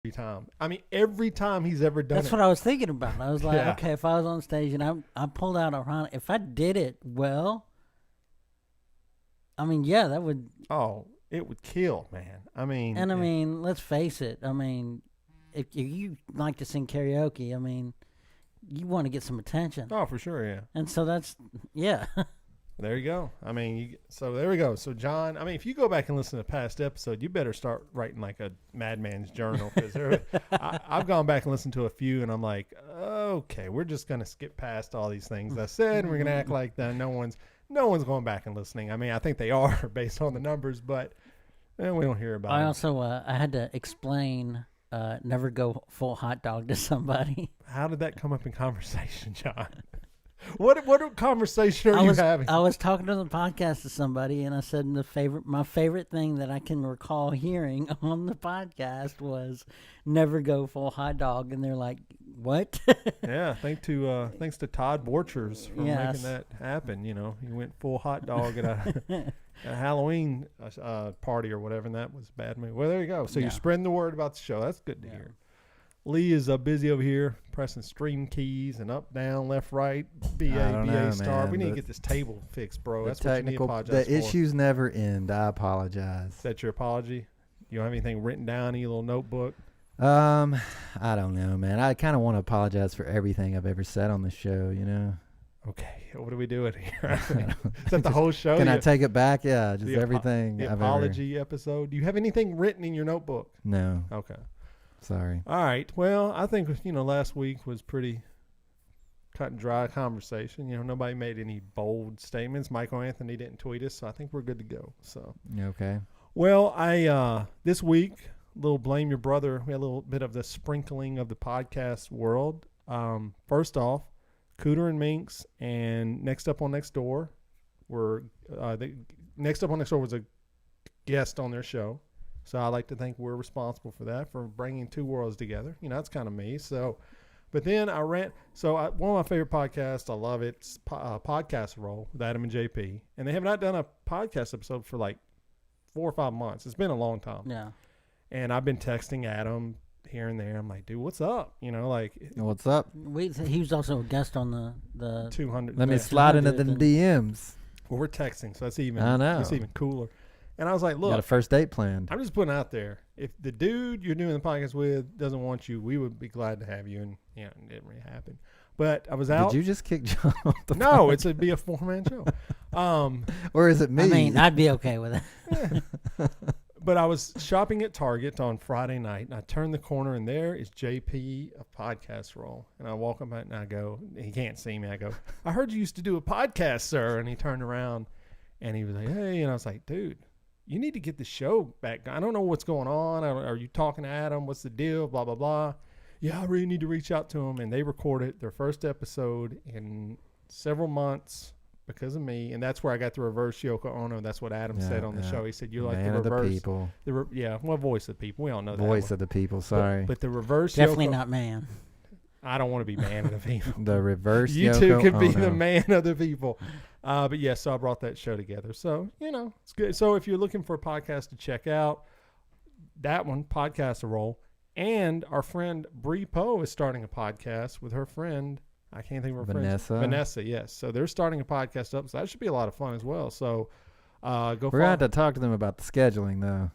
every time. I mean, every time he's ever done That's it. what I was thinking about. I was like, Yeah. okay, if I was on stage and I pulled out a rhino, if I did it well, I mean, yeah, that would. Oh, it would kill, man. I mean, And I mean, let's face it. I mean, if you like to sing karaoke, I mean, you want to get some attention. oh, for sure, yeah. And so that's, yeah. There you go. I mean, so there we go. So, John, I mean, if you go back and listen to past episode, you better start writing like a madman's journal. Because I've gone back and listened to a few, and I'm like, okay, we're just going to skip past all these things I said, and we're going to act like that no one's going back and listening. I mean, I think they are based on the numbers, but we don't hear about it. I also, I had to explain never go full hot dog to somebody. How did that come up in conversation, John? What conversation are you having? I was talking to the podcast to somebody, and I said my favorite thing that I can recall hearing on the podcast was never go full hot dog, and they're like, "What?" Yeah, thanks to Todd Borchers for making that happen. You know, he went full hot dog at a Halloween party or whatever, and that was a bad move. Well, there you go. So you're spreading the word about the show. That's good to hear. Lee is busy over here pressing stream keys and up, down, left, right, BA star. We need to get this table fixed, bro. That's what you need to apologize for. The issues never end. I apologize. Is that your apology? You don't have anything written down in your little notebook? I don't know, man. I kind of want to apologize for everything I've ever said on the show, you know? Okay, what are we doing here? Is that the whole show? Can I take it back? Yeah, just everything. The apology episode. Do you have anything written in your notebook? No. Okay. Sorry. All right. Well, I think, last week was pretty cut and dry conversation. Nobody made any bold statements. Michael Anthony didn't tweet us, so I think we're good to go. So. Okay. Well, this week, little blame your brother. We had a little bit of the sprinkling of the podcast world. First off, Cooter and Minx and Next Up on Next Door were Next Up on Next Door was a guest on their show. So I like to think we're responsible for that, for bringing two worlds together. That's kind of me. So, but then one of my favorite podcasts, I love it, it's Podcast Roll with Adam and JP. And they have not done a podcast episode for like 4 or 5 months. It's been a long time. Yeah. And I've been texting Adam here and there. I'm like, dude, what's up? What's up? He was also a guest on the 200. Let me slide into the DMs. Well, we're texting, so that's even. I know. It's even cooler. And I was like, look. Got a first date planned. I'm just putting out there. If the dude you're doing the podcast with doesn't want you, we would be glad to have you. And, it didn't really happen. But I was out. Did you just kick John off the No, podcast? it'd be a 4-man show. Or is it me? I mean, I'd be okay with it. But I was shopping at Target on Friday night, and I turned the corner, and there is JP of Podcast Roll. And I walk up and I go, he can't see me. I go, I heard you used to do a podcast, sir. And he turned around, and he was like, hey. And I was like, dude, you need to get the show back. I don't know what's going on. Are you talking to Adam? What's the deal? Blah, blah, blah. Yeah, I really need to reach out to them. And they recorded their first episode in several months because of me. And that's where I got the reverse Yoko Ono. That's what Adam said on the show. He said, you're like the reverse. of the people. Voice of the people. We all know that. Voice of the people, sorry. But the reverse Definitely Yoko, not man. I don't want to be man of the people. The reverse You Yoko two could be Ono. the man of the people. But yeah, so I brought that show together. So, it's good. So if you're looking for a podcast to check out, that one, Podcast Roll. And our friend Bree Poe is starting a podcast with her friend. I can't think of her friend. Vanessa, yes. So they're starting a podcast up. So that should be a lot of fun as well. So We're going to have to talk to them about the scheduling, though.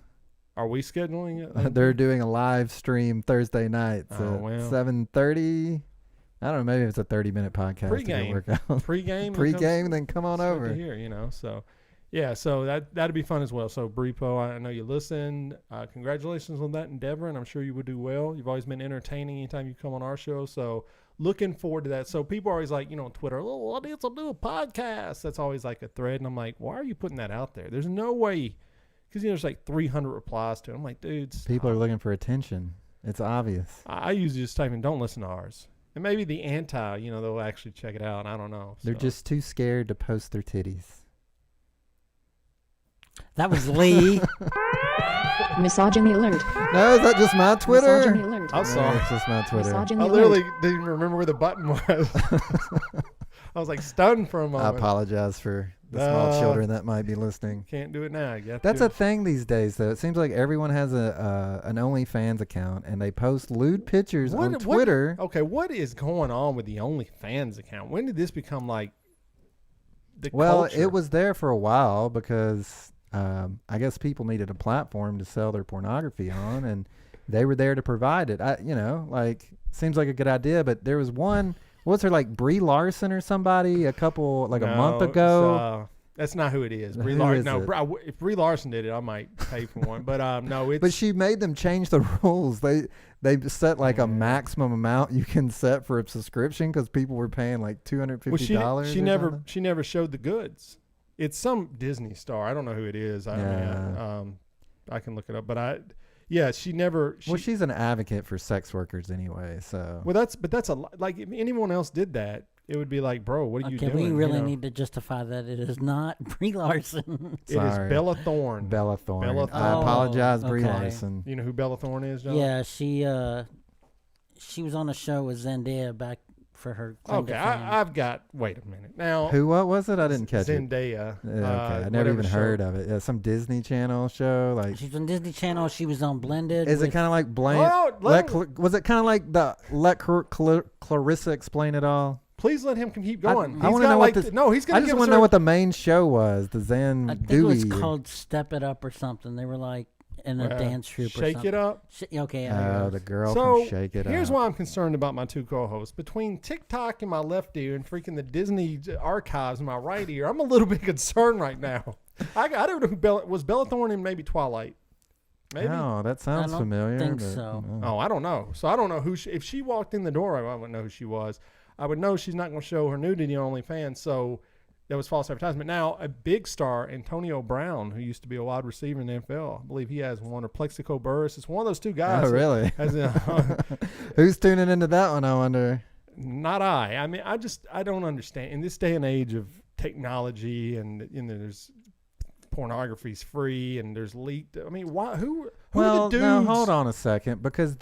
Are we scheduling it? They're doing a live stream Thursday night. So 7:30. I don't know. Maybe it's a 30-minute podcast. Pre-game, then come on over. Here, so yeah, so that'd be fun as well. So Brepo, I know you listen. Congratulations on that endeavor, and I'm sure you would do well. You've always been entertaining anytime you come on our show. So looking forward to that. So people are always like, on Twitter, I need to do a podcast. That's always like a thread, and I'm like, why are you putting that out there? There's no way, because there's like 300 replies to it. I'm like, dude, stop. People are looking for attention. It's obvious. I usually just type in, don't listen to ours. And maybe the anti, they'll actually check it out. I don't know. They're just too scared to post their titties. That was Lee. Misogyny alert. No, is that just my Twitter? Misogyny alert. I'm sorry. It's just my Twitter. Misogyny I alert. literally didn't even remember where the button was. I was like stunned for a moment. I apologize for the small children that might be listening. Can't do it now. That's a thing these days, though. It seems like everyone has an OnlyFans account, and they post lewd pictures on Twitter. What is going on with the OnlyFans account? When did this become like the culture? It was there for a while because I guess people needed a platform to sell their pornography on, and they were there to provide it. Seems like a good idea, but there was one. What's her like Brie Larson or somebody a month ago? That's not who it is. Brie Larson. No, if Brie Larson did it, I might pay for one. But no, it's. But she made them change the rules. They set like a maximum amount you can set for a subscription because people were paying like $250. She never showed the goods. It's some Disney star. I don't know who it is. I can look it up, but she never. She's an advocate for sex workers anyway. So. Well, that's like if anyone else did that, it would be like, bro, what are you doing? We really need to justify that it is not Brie Larson. It is Bella Thorne. Bella Thorne. I apologize, Brie Larson. You know who Bella Thorne is, John? Yeah, she was on a show with Zendaya back for her. Okay, I've got. Wait a minute now. What was it? I didn't catch Zendaya. it. Zendaya. I never even heard of it. Yeah, some Disney Channel show. Like she's on Disney Channel. She was on Blended. Is it kind of like was it kind of like the Let Clarissa Explain It All? Please let him keep going. I want to know what this. No, he's going to. I just want to know what the main show was. The Zen. I think it was called Step It Up or something. They were like in a dance troupe. Shake It Up. Okay. The girl from Shake It Up. Here's why I'm concerned about my two co-hosts. Between TikTok in my left ear and freaking the Disney archives in my right ear, I'm a little bit concerned right now. I don't know who was Bella Thorne in maybe Twilight. Maybe. Oh, that sounds familiar. I think so. Oh, I don't know. So I don't know who. If she walked in the door, I wouldn't know who she was. I would know she's not going to show her nudity on OnlyFans, so that was false advertisement. Now, a big star, Antonio Brown, who used to be a wide receiver in the NFL, I believe he has one, or Plexico Burris. It's one of those two guys. Oh, really? Who's tuning into that one, I wonder? Not I. I mean, I don't understand. In this day and age of technology and there's pornography's free and there's leaked. I mean, why? Who are the dudes? Now hold on a second, because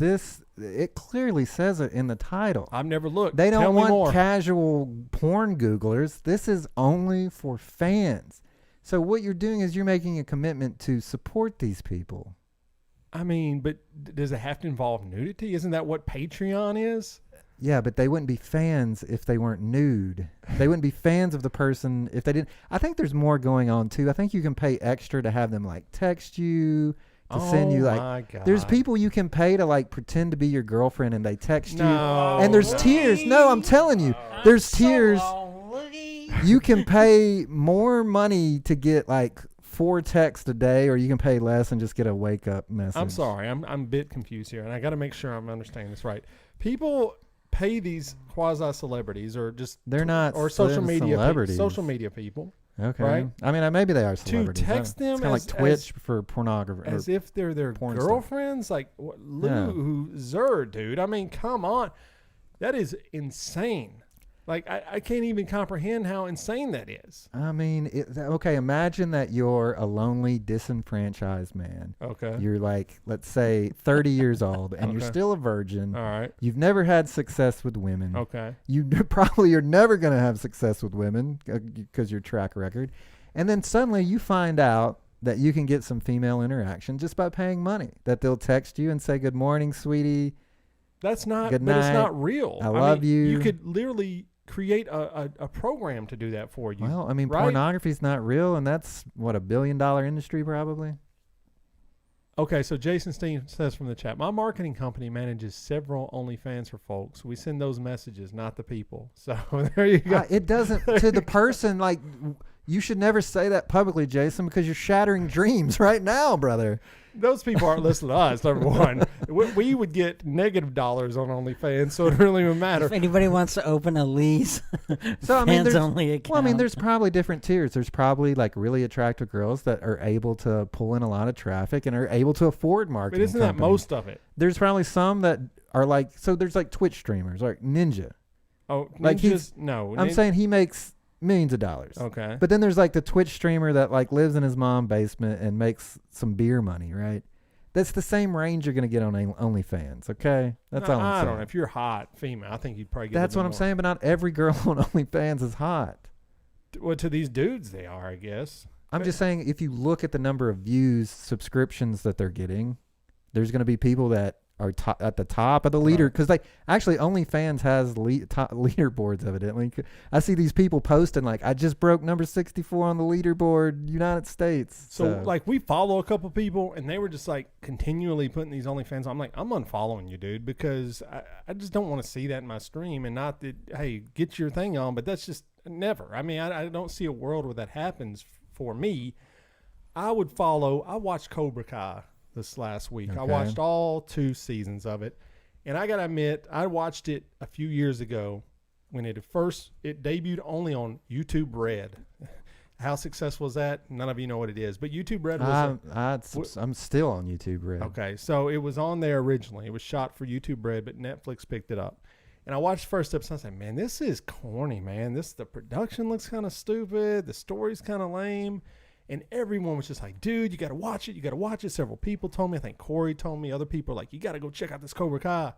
it clearly says it in the title. I've never looked. They don't want casual porn Googlers. This is only for fans. So what you're doing is you're making a commitment to support these people. I mean, but does it have to involve nudity? Isn't that what Patreon is? Yeah, but they wouldn't be fans if they weren't nude. They wouldn't be fans of the person if they didn't. I think there's more going on too. I think you can pay extra to have them like text you, to send you like. My God. There's people you can pay to like pretend to be your girlfriend and they text you. And there's tears. No, I'm telling you, there's tears. You can pay more money to get like 4 texts a day, or you can pay less and just get a wake up message. I'm sorry, I'm a bit confused here, and I got to make sure I'm understanding this right. People pay these quasi celebrities, or just they're not, or social media celebrities. Social media people. Okay, right? I mean, maybe they are celebrities. To text them, it's kind of like Twitch for pornography, as if they're their girlfriends. Like Zerd, dude. I mean, come on, that is insane. Like, I can't even comprehend how insane that is. I mean, okay, imagine that you're a lonely, disenfranchised man. Okay. You're like, let's say 30 years old, and you're still a virgin. All right. You've never had success with women. Okay. You probably are never going to have success with women because your track record. And then suddenly you find out that you can get some female interaction just by paying money, that they'll text you and say, good morning, sweetie. That's not, good but night. It's not real. I love you. You could literally create a program to do that for you. Well, I mean, right? pornography's not real, and that's what, $1 billion industry probably. Okay, so Jason Steen says from the chat, my marketing company manages several OnlyFans for folks. We send those messages, not the people. So there you go. It doesn't to the person, like, you should never say that publicly, Jason, because you're shattering dreams right now, brother. Those people aren't listening to us, number one. We would get negative dollars on OnlyFans, so it really wouldn't matter. If anybody wants to open a lease, so I mean, only account. Well, I mean, there's probably different tiers. There's probably like really attractive girls that are able to pull in a lot of traffic and are able to afford marketing. But isn't that most of it? There's probably some that are like, so there's like Twitch streamers, like Ninja. Oh, like no. I'm saying he makes millions of dollars. Okay. But then there's like the Twitch streamer that like lives in his mom's basement and makes some beer money, right? That's the same range you're going to get on OnlyFans, okay? That's all I'm I saying. don't know. If you're hot female, I think you'd probably get That's what I'm saying, but not every girl on OnlyFans is hot. Well, to these dudes, they are, I guess. I'm just saying, if you look at the number of views, subscriptions that they're getting, there's going to be people that are at the top of the leader, because they actually OnlyFans has top leaderboards evidently. I see these people posting like, I just broke number 64 on the leaderboard, United States. So like we follow a couple people and they were just like continually putting these OnlyFans. I'm like, I'm unfollowing you, dude, because I just don't want to see that in my stream. And not that, hey, get your thing on, but that's just never. I mean, I don't see a world where that happens for me. I watched Cobra Kai this last week. Okay. I watched all 2 seasons of it. And I got to admit, I watched it a few years ago when it debuted only on YouTube Red. How successful is that? None of you know what it is. But YouTube Red was... I'm still on YouTube Red. Okay, so it was on there originally. It was shot for YouTube Red, but Netflix picked it up. And I watched the first episode. I said, man, this is corny, man. The production looks kind of stupid. The story's kind of lame. And everyone was just like, dude, you got to watch it. You got to watch it. Several people told me. I think Corey told me. Other people like, you got to go check out this Cobra Kai.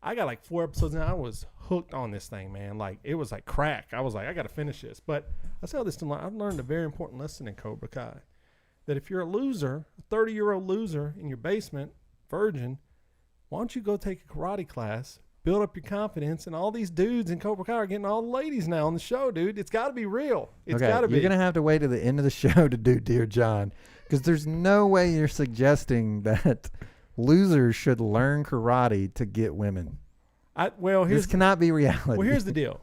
I got like 4 episodes and I was hooked on this thing, man. Like, it was like crack. I was like, I got to finish this. But I say all this to learn. I've learned a very important lesson in Cobra Kai. That if you're a loser, a 30-year-old loser in your basement, virgin, why don't you go take a karate class, build up your confidence, and all these dudes in Cobra Kai are getting all the ladies now on the show, dude. It's got to be real. It's got to be. You're going to have to wait to the end of the show to do Dear John, because there's no way you're suggesting that losers should learn karate to get women. This cannot be reality. Well, here's the deal.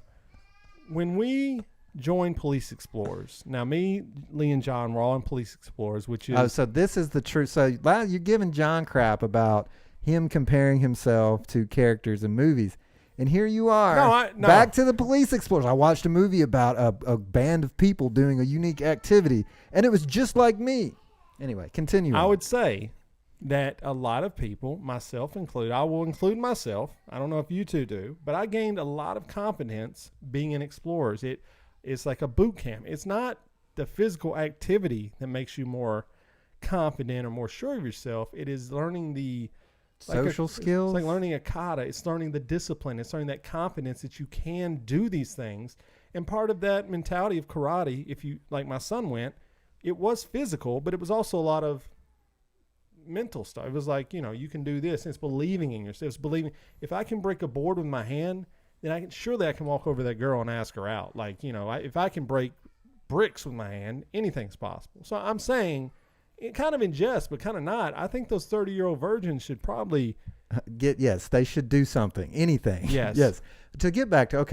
When we joined Police Explorers, now me, Lee, and John were all in Police Explorers, which is... Oh, so this is the truth. So you're giving John crap about him comparing himself to characters in movies. And here you are, back to the Police Explorers. I watched a movie about a band of people doing a unique activity, and it was just like me. Anyway, continue. I would say that a lot of people, myself included, I will include myself, I don't know if you two do, but I gained a lot of confidence being in Explorers. It's like a boot camp. It's not the physical activity that makes you more confident or more sure of yourself. It is learning the social skills. It's like learning a kata. It's learning the discipline. It's learning that confidence that you can do these things. And part of that mentality of karate, if you, like my son went, it was physical, but it was also a lot of mental stuff. It was like, you can do this. And it's believing in yourself. It's believing, if I can break a board with my hand, then surely I can walk over to that girl and ask her out. Like, if I can break bricks with my hand, anything's possible. So I'm saying, it kind of in jest, but kind of not. I think those 30-year-old virgins should probably they should do something, anything. Yes. To get back to,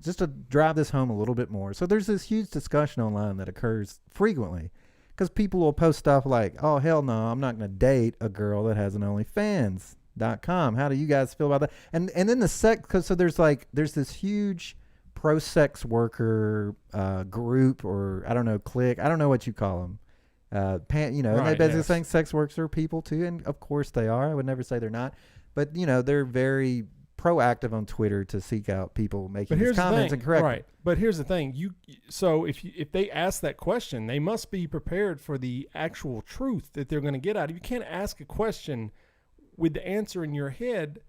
just to drive this home a little bit more. So there's this huge discussion online that occurs frequently because people will post stuff like, oh, hell no, I'm not going to date a girl that has an OnlyFans.com. How do you guys feel about that? And then there's this huge pro-sex worker group, or I don't know, clique. I don't know what you call them. And they basically saying sex workers are people too, and of course they are. I would never say they're not, but they're very proactive on Twitter to seek out people making these comments and correct. Right, but here's the thing: if they ask that question, they must be prepared for the actual truth that they're going to get out of you. You can't ask a question with the answer in your head.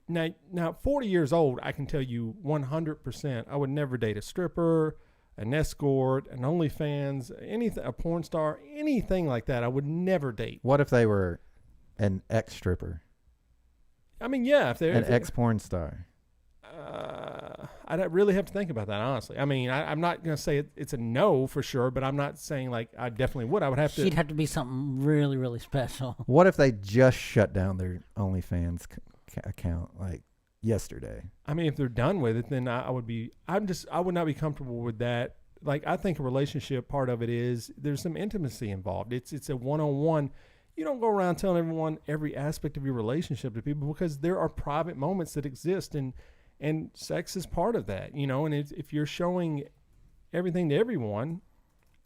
Now, 40 years old, I can tell you 100%, I would never date a stripper, an escort, an OnlyFans, anything, a porn star, anything like that. I would never date. What if they were an ex-stripper? I mean, yeah, if they're an ex-porn star. I'd really have to think about that, honestly. I mean, I'm not going to say it's a no for sure, but I'm not saying like I definitely would. I would have to. She'd have to be something really, really special. What if they just shut down their OnlyFans account like yesterday? I mean, if they're done with it, then I would not be comfortable with that. Like, I think a relationship, part of it is there's some intimacy involved. It's a one-on-one. You don't go around telling everyone every aspect of your relationship to people, because there are private moments that exist, and sex is part of that, and if you're showing everything to everyone,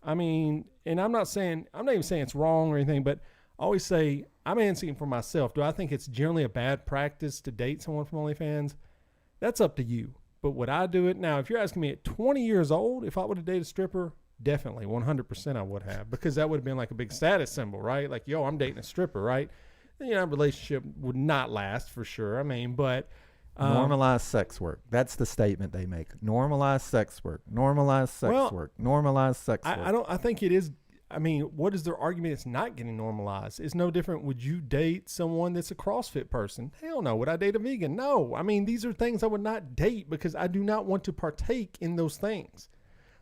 I mean, and I'm not even saying it's wrong or anything, but I always say, I'm answering for myself. Do I think it's generally a bad practice to date someone from OnlyFans? That's up to you. But would I do it? Now, if you're asking me at 20 years old, if I would have dated a stripper, definitely, 100% I would have, because that would have been like a big status symbol, right? Like, yo, I'm dating a stripper, right? relationship would not last for sure. I mean, but Normalize sex work. That's the statement they make. Normalize sex work. Normalize sex work. Normalize sex work. I think it is. I mean, what is their argument? It's not getting normalized. It's no different. Would you date someone that's a CrossFit person? Hell no. Would I date a vegan? No. I mean, these are things I would not date because I do not want to partake in those things.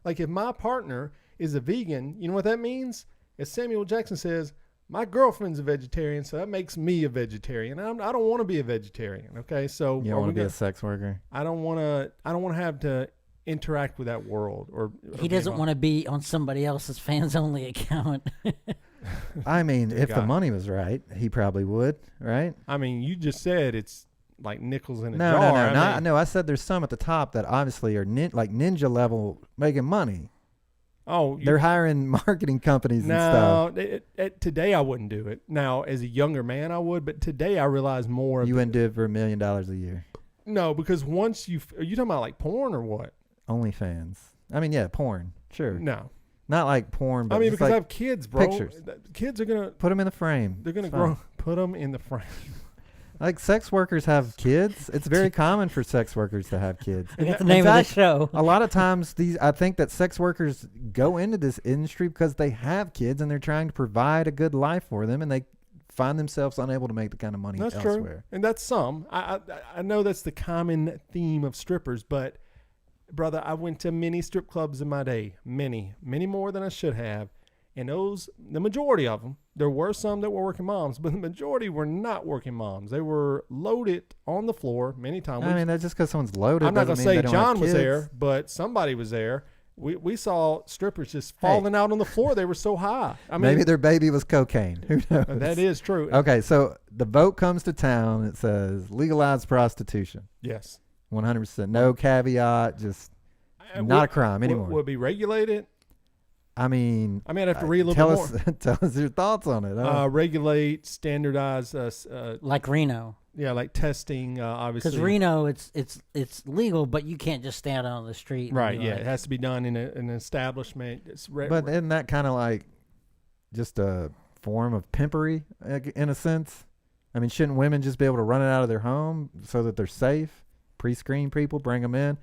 Like if my partner is a vegan, you know what that means? As Samuel Jackson says, my girlfriend's a vegetarian, so that makes me a vegetarian. I don't want to be a vegetarian. Okay, so you don't want to be a sex worker. I don't want to have to interact with that world. Or he doesn't want to be on somebody else's fans only account. I mean, if the money was right, he probably would. Right? I mean, you just said it's like nickels in a jar. No. I said there's some at the top that obviously are like ninja level making money. Oh, they're hiring marketing companies and stuff. No, today I wouldn't do it. Now, as a younger man, I would, but today I realize more. You wouldn't do it for $1 million a year. No, because once are you talking about like porn or what? OnlyFans. I mean, yeah, porn. Sure. No. Not like porn, but I mean, because like I have kids, bro. Pictures. Kids are going to. Put them in the frame. They're going to put them in the frame. Like sex workers have kids. It's very common for sex workers to have kids. That's the name of the show. A lot of times I think that sex workers go into this industry because they have kids and they're trying to provide a good life for them, and they find themselves unable to make the kind of money elsewhere. True. And that's some. I know that's the common theme of strippers, but brother, I went to many strip clubs in my day. Many more than I should have. And the majority of them, there were some that were working moms, but the majority were not working moms. They were loaded on the floor many times. I mean, that's just because someone's loaded. I'm not going to say John was kids. there, but somebody was there. We saw strippers just falling out on the floor. They were so high. I mean, maybe their baby was cocaine. Who knows? That is true. Okay, so the vote comes to town. It says legalize prostitution. Yes. 100%. No caveat. Just not a crime anymore. Will it be regulated? I mean, I'd have to read a little bit more. Tell us your thoughts on it. Regulate, standardize, like Reno. Yeah, like testing, obviously. Because Reno, it's legal, but you can't just stand out on the street. Right. Yeah, it has to be done in an establishment. But isn't that kind of like just a form of pimpery in a sense? I mean, shouldn't women just be able to run it out of their home so that they're safe? Pre-screen people, bring them in.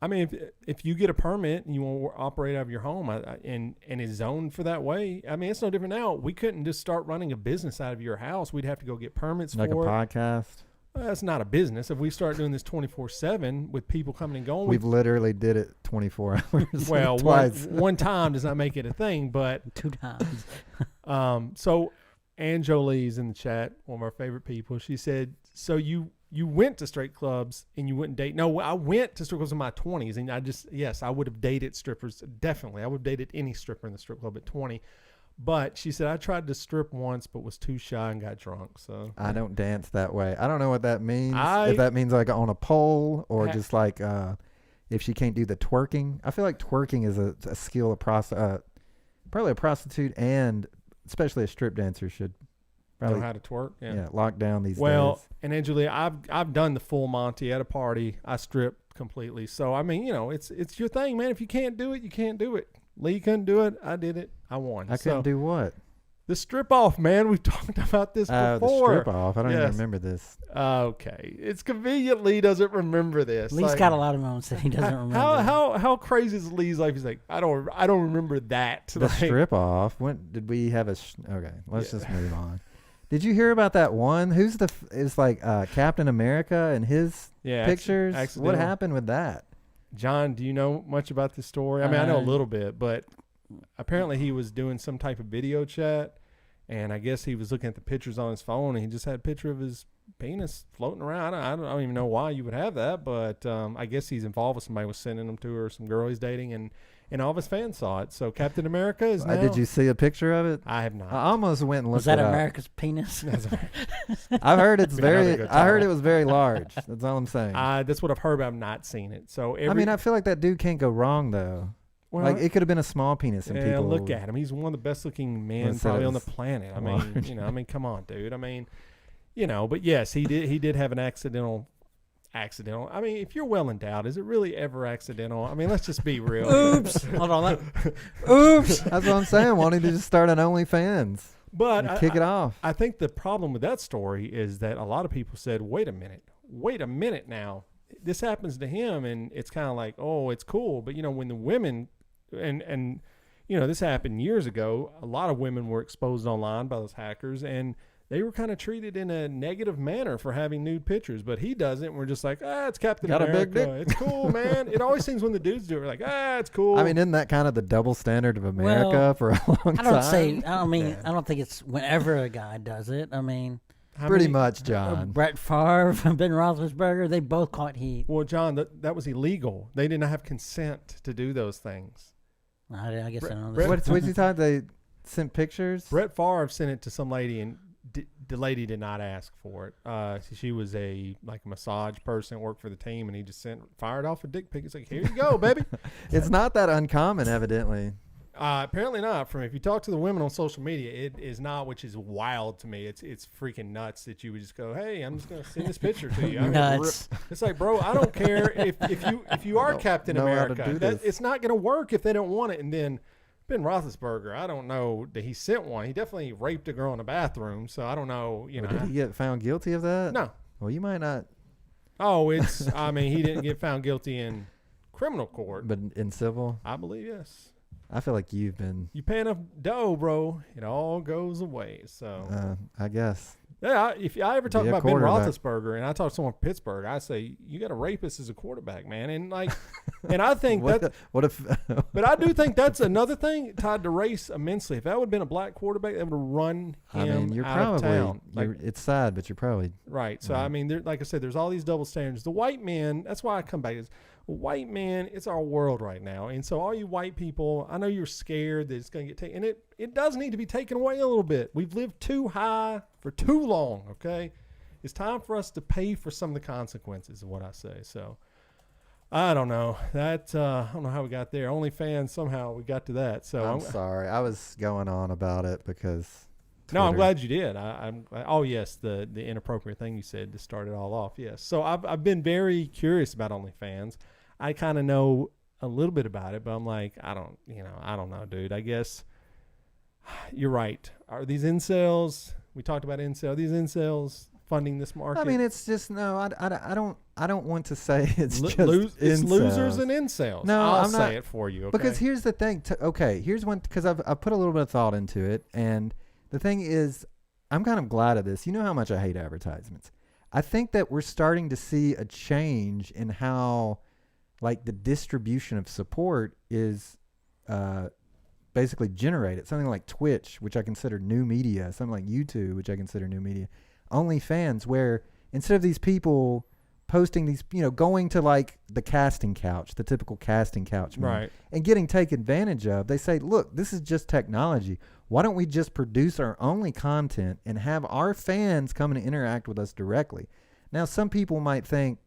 I mean, if you get a permit and you want to operate out of your home and is zoned for that way, I mean, it's no different now. We couldn't just start running a business out of your house. We'd have to go get permits like for a podcast. Well, that's not a business. If we start doing this 24/7 with people coming and going, we've literally did it 24 hours. Well, twice. one time does not make it a thing, but 2 times. So Ann Jolie's in the chat, one of our favorite people. She said, "So you went to straight clubs and you wouldn't date?" No, I went to strip clubs in my 20s, and I would have dated strippers. Definitely, I would have dated any stripper in the strip club at 20. But she said, I tried to strip once, but was too shy and got drunk. So I don't dance that way. I don't know what that means. If that means like on a pole or just like if she can't do the twerking. I feel like twerking is a skill probably a prostitute and especially a strip dancer should probably know how to twerk. Yeah, lock down these days. Well, and Angelia, I've done the full Monty at a party. I strip completely. So I mean, it's your thing, man. If you can't do it, you can't do it. Lee couldn't do it. I did it. I won. I couldn't do what? The strip off, man. We've talked about this before. The strip off. I don't even remember this. Okay, it's convenient. Lee doesn't remember this. Lee's got a lot of moments that he doesn't remember. How crazy is Lee's life? He's like, I don't remember that. The strip off. When did we have okay, let's just move on. Did you hear about that one? It's like Captain America and his pictures? What happened with that? John, do you know much about this story? I mean, I know a little bit, but apparently he was doing some type of video chat, and I guess he was looking at the pictures on his phone, and he just had a picture of his penis floating around. I don't even know why you would have that, but I guess he's involved with somebody was sending them to her, some girl he's dating, and all of his fans saw it. So Captain America is now... Did you see a picture of it? I have not. I almost went and looked Was that America's penis? I've heard it's I heard it was very large. That's all I'm saying. That's what I've heard, but I've not seen it. So I feel like that dude can't go wrong, though. Well, like, it could have been a small penis. And people look at him. He's one of the best-looking men probably on the planet. I mean, come on, dude. I mean, but yes, he did have an accidental. I mean, if you're well endowed, is it really ever accidental? I mean, let's just be real. Oops. Hold on. Oops. That's what I'm saying. Wanting to just start an OnlyFans. But Kick it off. I think the problem with that story is that a lot of people said, wait a minute now. This happens to him, and it's kind of like, oh, it's cool. But, when the women, and this happened years ago, a lot of women were exposed online by those hackers, and they were kind of treated in a negative manner for having nude pictures. But he doesn't. And we're just like, it's Captain Got a big America. dick. It's cool, man. It always seems when the dudes do it, we're like, it's cool. I mean, isn't that kind of the double standard of America Well, for a long time? I don't think it's whenever a guy does it. I mean, Pretty much, John. Brett Favre and Ben Roethlisberger, they both caught heat. Well, John, that was illegal. They did not have consent to do those things. I guess I don't know. Brett- What's he talking? They sent pictures. Brett Favre sent it to some lady, and the lady did not ask for it. She was a massage person, worked for the team, and he just fired off a dick pic. It's like, here you go, baby. It's not that uncommon, evidently. Apparently not. If you talk to the women on social media, it is not, which is wild to me. It's freaking nuts that you would just go, hey, I'm just gonna send this picture to you. Nuts. It's like, bro, I don't care if you are Captain know how to America. do this. It's not gonna work if they don't want it. And then Ben Roethlisberger, I don't know that he sent one. He definitely raped a girl in a bathroom, so I don't know. Did he get found guilty of that? No. Well, you might not, Oh, he didn't get found guilty in criminal court. but in civil, I believe yes. I feel like you've been. You pay enough dough, bro, it all goes away. So I guess. yeah, if I ever talk Be a about Ben quarterback. Roethlisberger and I talk to someone from Pittsburgh, I say you got a rapist as a quarterback, man, and and I think What if? but I do think that's another thing tied to race immensely. If that would have been a black quarterback, that would have run him I mean, you're out of probably. town. It's sad, but you're probably. Right. So, I mean, like I said, there's all these double standards. The white man, that's why I come back, is white man, it's our world right now. And so all you white people, I know you're scared that it's going to get taken. And it does need to be taken away a little bit. We've lived too high for too long, okay? It's time for us to pay for some of the consequences of what I say. So, I don't know. I don't know how we got there. OnlyFans, somehow we got to that. So I'm sorry. I was going on about it because. No, I'm Twitter- glad you did. Oh yes, the inappropriate thing you said to start it all off. Yes. So I've been very curious about OnlyFans. I kind of know a little bit about it, but I'm like, I don't know, dude. I guess you're right. Are these incels? We talked about incel. Are these incels funding this market? I mean, it's just no. I don't want to say it's just it's losers incels. and incels. No, I'll I'm say not- it for you. Okay? Because here's the thing. Here's one, because I've put a little bit of thought into it, and the thing is, I'm kind of glad of this. You know how much I hate advertisements. I think that we're starting to see a change in how, the distribution of support is basically generated. Something like Twitch, which I consider new media. Something like YouTube, which I consider new media. OnlyFans, where instead of these people posting these, going to the casting couch, the typical casting couch, man, Right. and getting taken advantage of, they say, look, this is just technology. Why don't we just produce our only content and have our fans come and interact with us directly? Now, some people might think,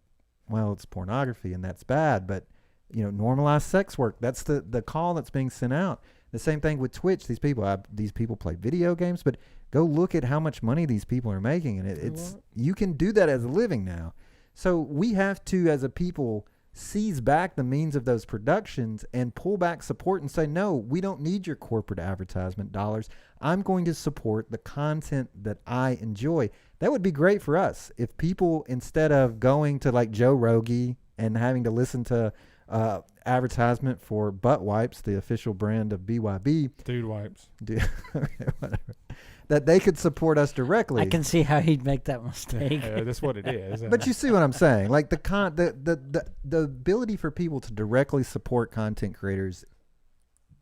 well, it's pornography and that's bad, but normalize sex work. That's the call that's being sent out. The same thing with Twitch. These people play video games, but go look at how much money these people are making, and you can do that as a living now. So we have to, as a people, seize back the means of those productions and pull back support and say, no, we don't need your corporate advertisement dollars. I'm going to support the content that I enjoy. That would be great for us if people, instead of going to Joe Rogan and having to listen to advertisement for butt wipes, the official brand of BYB, Dude wipes. whatever, that they could support us directly. I can see how he'd make that mistake. Yeah, that's what it is. But you see what I'm saying? The ability for people to directly support content creators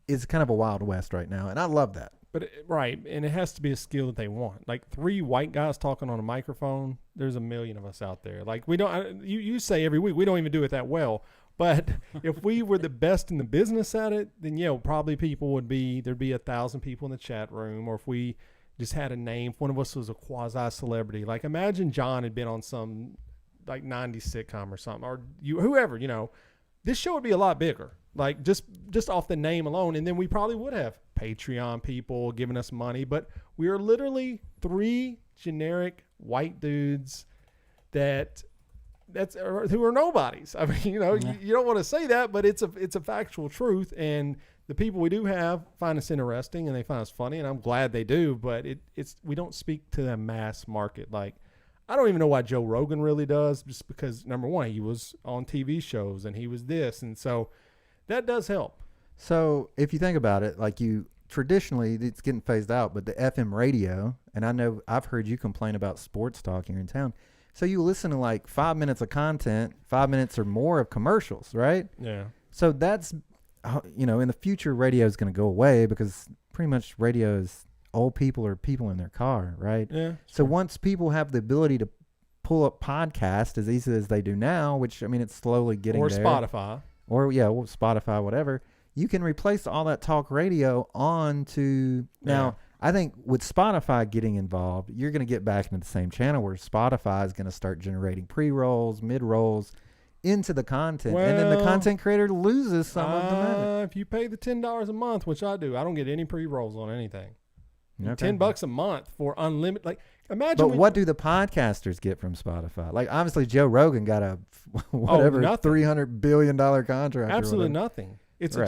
is kind of a Wild West right now, and I love that. But right, and it has to be a skill that they want. 3 white guys talking on a microphone. There's a million of us out there. We don't. You say every week we don't even do it that well. But if we were the best in the business at it, then probably there'd be 1,000 people in the chat room. Or if we just had a name, if one of us was a quasi celebrity. Imagine John had been on some 90s sitcom or something, or whoever. This show would be a lot bigger. Just off the name alone, and then we probably would have Patreon people giving us money. But we are literally 3 generic white dudes who are nobodies. I mean, you don't want to say that, but it's a factual truth. And the people we do have find us interesting and they find us funny, and I'm glad they do. But it's we don't speak to the mass market. Like, I don't even know why Joe Rogan really does, just because number one, he was on TV shows and he was this, and so that does help. So if you think about it, like traditionally it's getting phased out, but the FM radio, and I know I've heard you complain about sports talk here in town. So you listen to like 5 minutes of content, 5 minutes or more of commercials, right? Yeah. So that's, in the future, radio is going to go away because pretty much radio is old people or people in their car, right? Yeah. So once people have the ability to pull up podcast as easy as they do now, which, I mean, it's slowly getting or there. Spotify. Or, Spotify, whatever. You can replace all that talk radio onto... Now, I think with Spotify getting involved, you're going to get back into the same channel where Spotify is going to start generating pre-rolls, mid-rolls into the content. And then the content creator loses some of the money. If you pay the $10 a month, which I do, I don't get any pre-rolls on anything. Okay. $10 a month for unlimited. Like, imagine. But what do the podcasters get from Spotify? Like, obviously, Joe Rogan got a $300 billion contract. Absolutely nothing. It's right.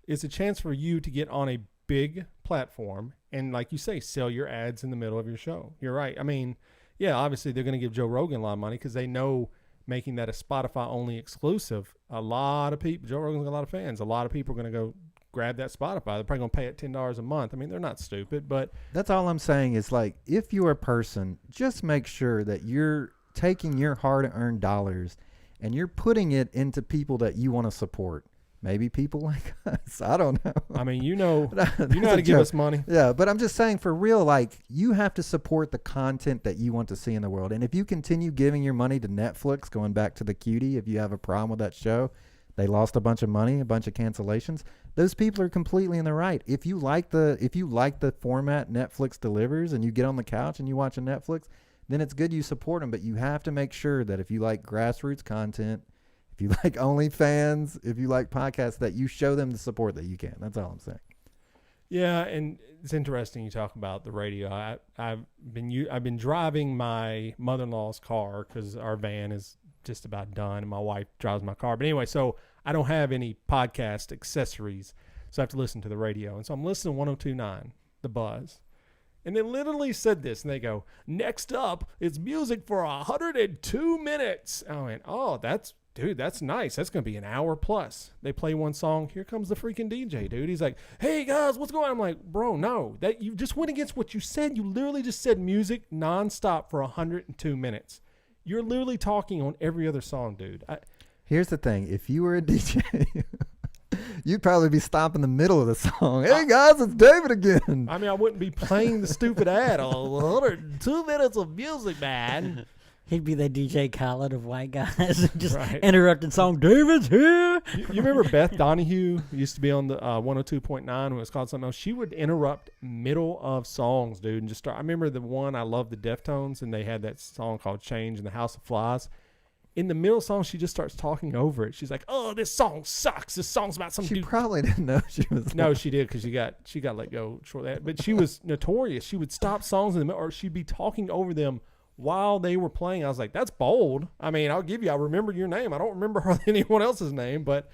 It's a chance for you to get on a big platform and, like you say, sell your ads in the middle of your show. You're right. I mean, yeah, obviously they're going to give Joe Rogan a lot of money because they know making that a Spotify only exclusive. A lot of people. Joe Rogan's got a lot of fans. A lot of people are going to go grab that Spotify. They're probably going to pay it $10 a month. I mean, they're not stupid, but that's all I'm saying is, like, if you're a person, just make sure that you're taking your hard-earned dollars and you're putting it into people that you want to support. Maybe people like us. I don't know. I mean, you know how to give us money. Yeah, but I'm just saying, for real, like, you have to support the content that you want to see in the world. And if you continue giving your money to Netflix, going back to the cutie, if you have a problem with that show, they lost a bunch of money, a bunch of cancellations. Those people are completely in the right. If you like the format Netflix delivers and you get on the couch and you watch a Netflix, then it's good you support them. But you have to make sure that if you like grassroots content, if you like OnlyFans, if you like podcasts, that you show them the support that you can. That's all I'm saying. Yeah, and it's interesting you talk about the radio. I've been driving my mother-in-law's car because our van is just about done, and my wife drives my car. But anyway, so I don't have any podcast accessories, so I have to listen to the radio. And so I'm listening to 102.9, The Buzz. And they literally said this, and they go, next up, it's music for 102 minutes. I went, oh, that's nice. That's going to be an hour plus. They play one song. Here comes the freaking DJ, dude. He's like, hey, guys, what's going on? I'm like, bro, no. That you just went against what you said. You literally just said music nonstop for 102 minutes. You're literally talking on every other song, dude. Here's the thing. If you were a DJ, you'd probably be stopping the middle of the song. Hey, guys, it's David again. I mean, I wouldn't be playing the stupid ad. 102 minutes of music, man. He'd be the DJ Khaled of white guys, just interrupting song. David's here. You remember Beth Donahue used to be on the 102.9 when it was called something else. She would interrupt middle of songs, dude, and just start. I remember the one, I love the Deftones, and they had that song called Change in the House of Flies. In the middle of the song, she just starts talking over it. She's like, oh, this song sucks. This song's about some dude. She probably didn't know she was. No, she did, because she got let go short of that. But she was notorious. She would stop songs in the middle, or she'd be talking over them while they were playing. I was like, that's bold. I mean, I remember your name. I don't remember anyone else's name, but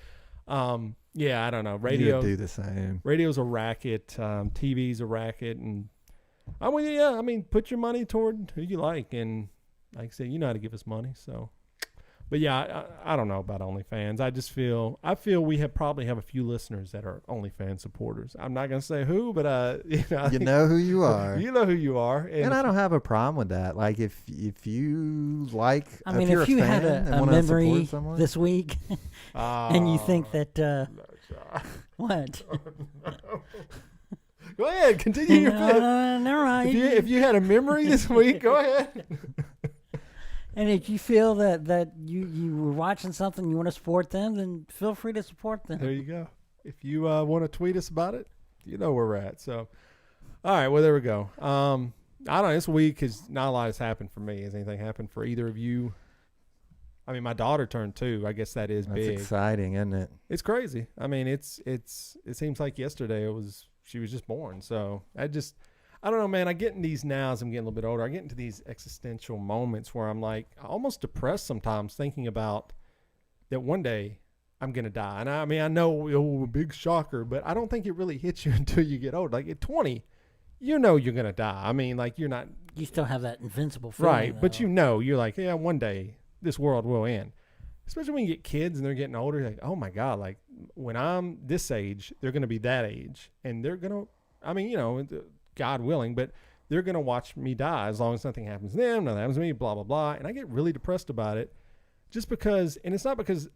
yeah, I don't know. Radio do the same. Radio's a racket. TV's a racket, and I mean, put your money toward who you like, and like I said, you know how to give us money. So, but yeah, I don't know about OnlyFans. I feel we probably have a few listeners that are OnlyFans supporters. I'm not gonna say who, but you know who you are. You know who you are, and I don't have a problem with that. Like, if you like, I mean, if you had a memory this week, and you think that what? Go ahead, continue your bit. Never mind. If you had a memory this week, go ahead. And if you feel that you were watching something, you want to support them, then feel free to support them. There you go. If you want to tweet us about it, you know where we're at. So, all right, well, there we go. I don't know. This week not a lot has happened for me. Has anything happened for either of you? I mean, my daughter turned 2. I guess that's big. That's exciting, isn't it? It's crazy. I mean, it seems like yesterday she was just born. So I don't know, man. I get in these now as I'm getting a little bit older. I get into these existential moments where I'm like almost depressed sometimes, thinking about that one day I'm going to die. And I mean, I know, oh, big shocker, but I don't think it really hits you until you get old. Like at 20, you know you're going to die. I mean, like you're not. You still have that invincible feeling. Right. But though. you know, you're like, yeah, one day this world will end. Especially when you get kids and they're getting older. You're like, oh my God, like when I'm this age, they're going to be that age. And they're going to, I mean, you know, God willing, but they're going to watch me die as long as nothing happens to them, nothing happens to me, blah, blah, blah. And I get really depressed about it just because, and it's not because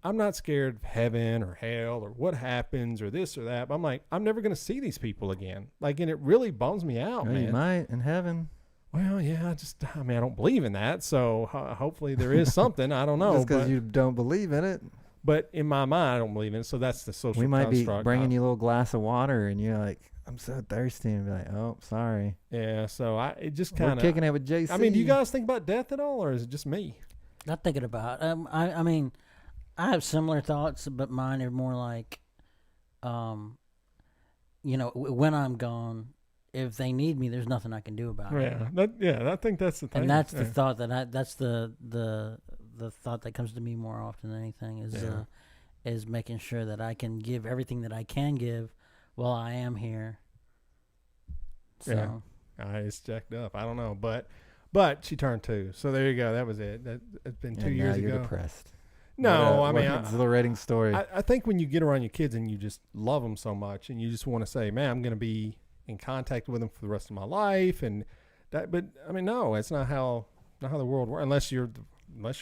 I'm not scared of heaven or hell or what happens or this or that. But I'm like, I'm never going to see these people again. Like, and it really bums me out, Well, man. you might in heaven. Well, yeah, I mean, I don't believe in that. So hopefully there is something. I don't know. Just because you don't believe in it. But in my mind, I don't believe in it. So that's the social We might be construct. bringing you a little glass of water, and you're like, I'm so thirsty. And be like, oh, sorry. Yeah, so it just We're kind of. kicking it with JC. I mean, do you guys think about death at all, or is it just me? Not thinking about. I mean, I have similar thoughts, but mine are more like, you know, when I'm gone, if they need me, there's nothing I can do about it. I think that's the thing. And that's the thought that's the thought that comes to me more often than anything is making sure that I can give everything that I can give while I am here. So. Yeah, it's jacked up. I don't know, but she turned 2, so there you go. That was it. It's been 2 years now you're ago. depressed. No, What I mean, an exhilarating story. I think when you get around your kids and you just love them so much, and you just want to say, man, I'm going to be in contact with them for the rest of my life, and that. But I mean, no, it's not how the world works. Unless you're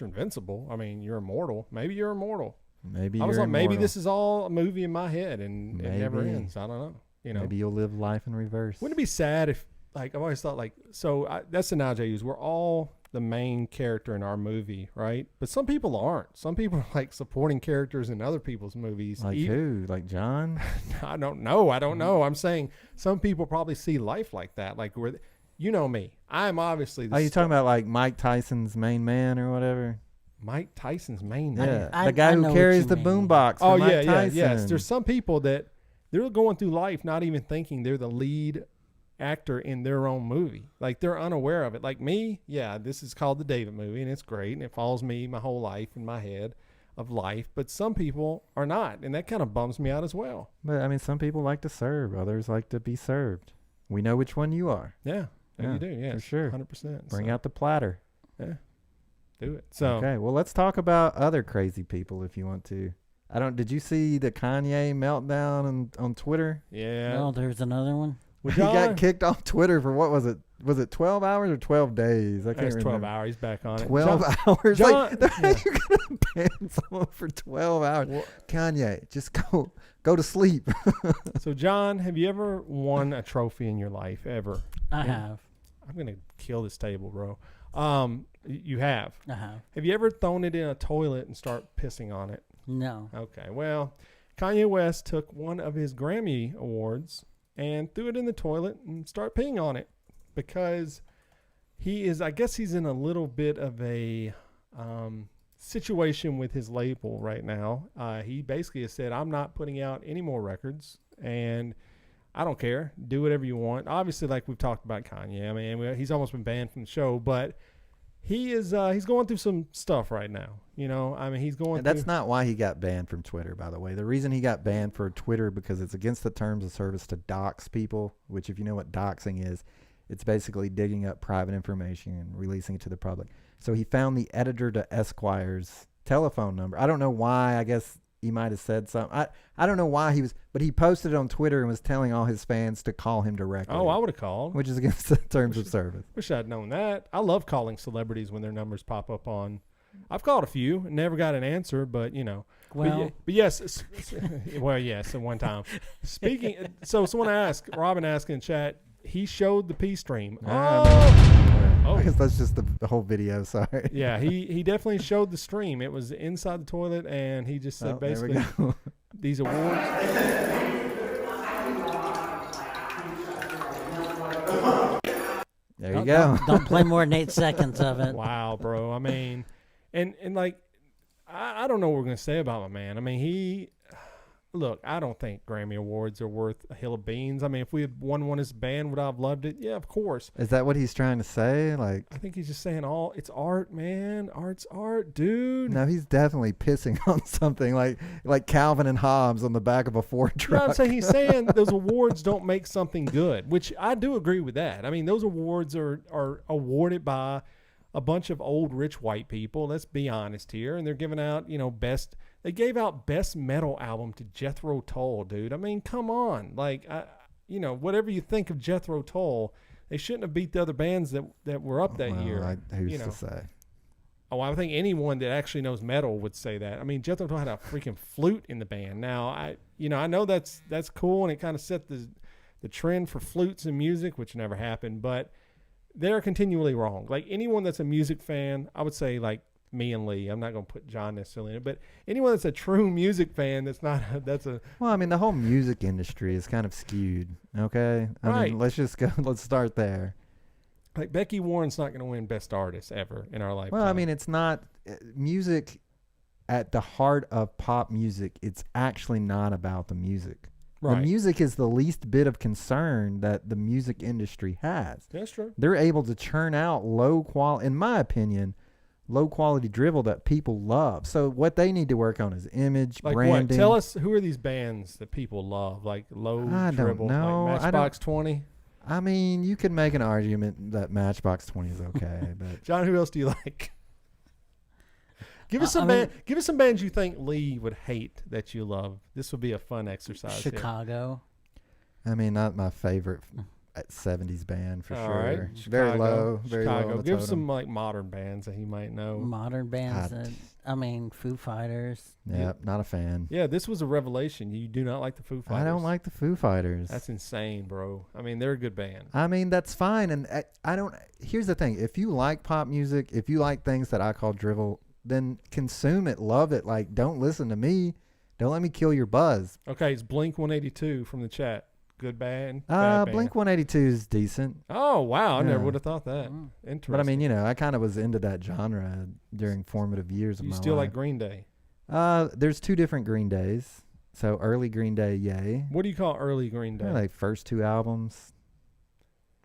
invincible. I mean, you're immortal. Maybe you're immortal. Maybe I was you're like, maybe immortal. this is all a movie in my head, and it never Maybe. ends. I don't know. You know, Maybe you'll live life in reverse. wouldn't it be sad if, like, I've always thought, like, that's the analogy I use. We're all the main character in our movie, right? But some people aren't. Some people are like supporting characters in other people's movies. Like who? Like John? I don't know. I'm saying some people probably see life like that. Like, you know me. I'm obviously the Are you talking about like Mike Tyson's main man or whatever? Mike Tyson's main Yeah, man. I the guy know who what carries you the mean. boombox. Oh, Mike yeah, Tyson. yes. There's some people that they're going through life not even thinking they're the lead actor in their own movie. Like, they're unaware of it. Like me, yeah, this is called the David movie, and it's great, and it follows me my whole life in my head of life. But some people are not, and that kind of bums me out as well. But I mean, some people like to serve. Others like to be served. We know which one you are. Yeah, Yeah, you do. Yeah, for sure. 100%. Bring out the platter. Yeah, do it. So Okay, well, let's talk about other crazy people if you want to. Did you see the Kanye meltdown on Twitter? yeah, Oh, there's another one. Well, He John, got kicked off Twitter for what was it? Was it 12 hours or 12 days? I can't It's 12 remember. hours. He's back on it. 12 hours? John- like, yeah. you're going to ban someone for 12 hours. Well, Kanye, just go to sleep. so, John, have you ever won a trophy in your life, ever? I Yeah. have. I'm going to kill this table, bro. You have. I have. Have you ever thrown it in a toilet and start pissing on it? No. Okay, well, Kanye West took one of his Grammy Awards and threw it in the toilet and started peeing on it because I guess he's in a little bit of a situation with his label right now. He basically has said, I'm not putting out any more records, and I don't care. Do whatever you want. Obviously, like we've talked about Kanye, I mean, he's almost been banned from the show, but he is he's going through some stuff right now. You know, I mean, he's going And that's through. not why he got banned from Twitter, by the way. The reason he got banned for Twitter because it's against the terms of service to dox people, which if you know what doxing is, it's basically digging up private information and releasing it to the public. So he found the editor to Esquire's telephone number. I don't know why. I guess he might have said something. I don't know why but he posted it on Twitter and was telling all his fans to call him directly. Oh, I would have called. Which is against the terms of service. Wish I'd known that. I love calling celebrities when their numbers pop up on. I've called a few, never got an answer, but you know. Well, but yes. Well, yes, at one time. Speaking, so someone asked, Robin asked in chat, he showed the pee stream. Oh. I guess that's just the whole video. Sorry. Yeah, he definitely showed the stream. It was inside the toilet, and he just said basically there we go. these awards. There you go. Don't play more than 8 seconds of it. Wow, bro. I mean, and like, I don't know what we're going to say about my man. I mean, look, I don't think Grammy Awards are worth a hill of beans. I mean, if we had won one as a band, would I have loved it? Yeah, of course. Is that what he's trying to say? Like, I think he's just saying it's art, man. Art Art's art, dude. No, he's definitely pissing on something like Calvin and Hobbes on the back of a Ford You know what I'm truck. saying? He's saying those awards don't make something good, which I do agree with that. I mean, those awards are awarded by a bunch of old rich white people. Let's be honest here. And they're giving out, they gave out best metal album to Jethro Tull, dude. I mean, come on. Like, whatever you think of Jethro Tull, they shouldn't have beat the other bands that were up that year. Who's to say? Oh, I think anyone that actually knows metal would say that. I mean, Jethro Tull had a freaking flute in the band. Now, I know that's cool, and it kind of set the trend for flutes and music, which never happened, but they're continually wrong. Like, anyone that's a music fan, I would say, like, me and Lee. I'm not going to put John necessarily in it, but anyone that's a true music fan that's not, Well, I mean, the whole music industry is kind of skewed, okay? I mean, let's start there. like, Becky Warren's not going to win Best Artist ever in our lifetime. Well, I mean, it's not music at the heart of pop music. It's actually not about the music. right. The music is the least bit of concern that the music industry has. That's true. They're able to churn out in my opinion, low quality drivel that people love. So what they need to work on is image, Like branding. what? Tell us, who are these bands that people love? Like low I don't dribble, know. like Matchbox 20? I mean, you could make an argument that Matchbox 20 is okay, but John, who else do you like? Give us some bands you think Lee would hate that you love. This would be a fun exercise. here. Chicago. I mean, not my favorite 70s band for All sure. right. Very Chicago. low. Very low. Chicago. On the Give totem. some like modern bands that he might know. Modern bands. God. Foo Fighters. Yep, not a fan. Yeah, this was a revelation. You do not like the Foo Fighters. I don't like the Foo Fighters. That's insane, bro. I mean, they're a good band. I mean, that's fine. And I don't. Here's the thing: if you like pop music, if you like things that I call drivel, then consume it, love it. Like, don't listen to me. Don't let me kill your buzz. Okay, it's Blink 182 from the chat. Good band. Bad band. Blink 182 is decent, Oh wow, I never Yeah. would have thought that. Mm. Interesting. but I mean, I kind of was into that genre during formative years of you my still life. like Green Day. There's two different Green Days. So early Green Day, yay. What do you call early Green Day? Like first two albums.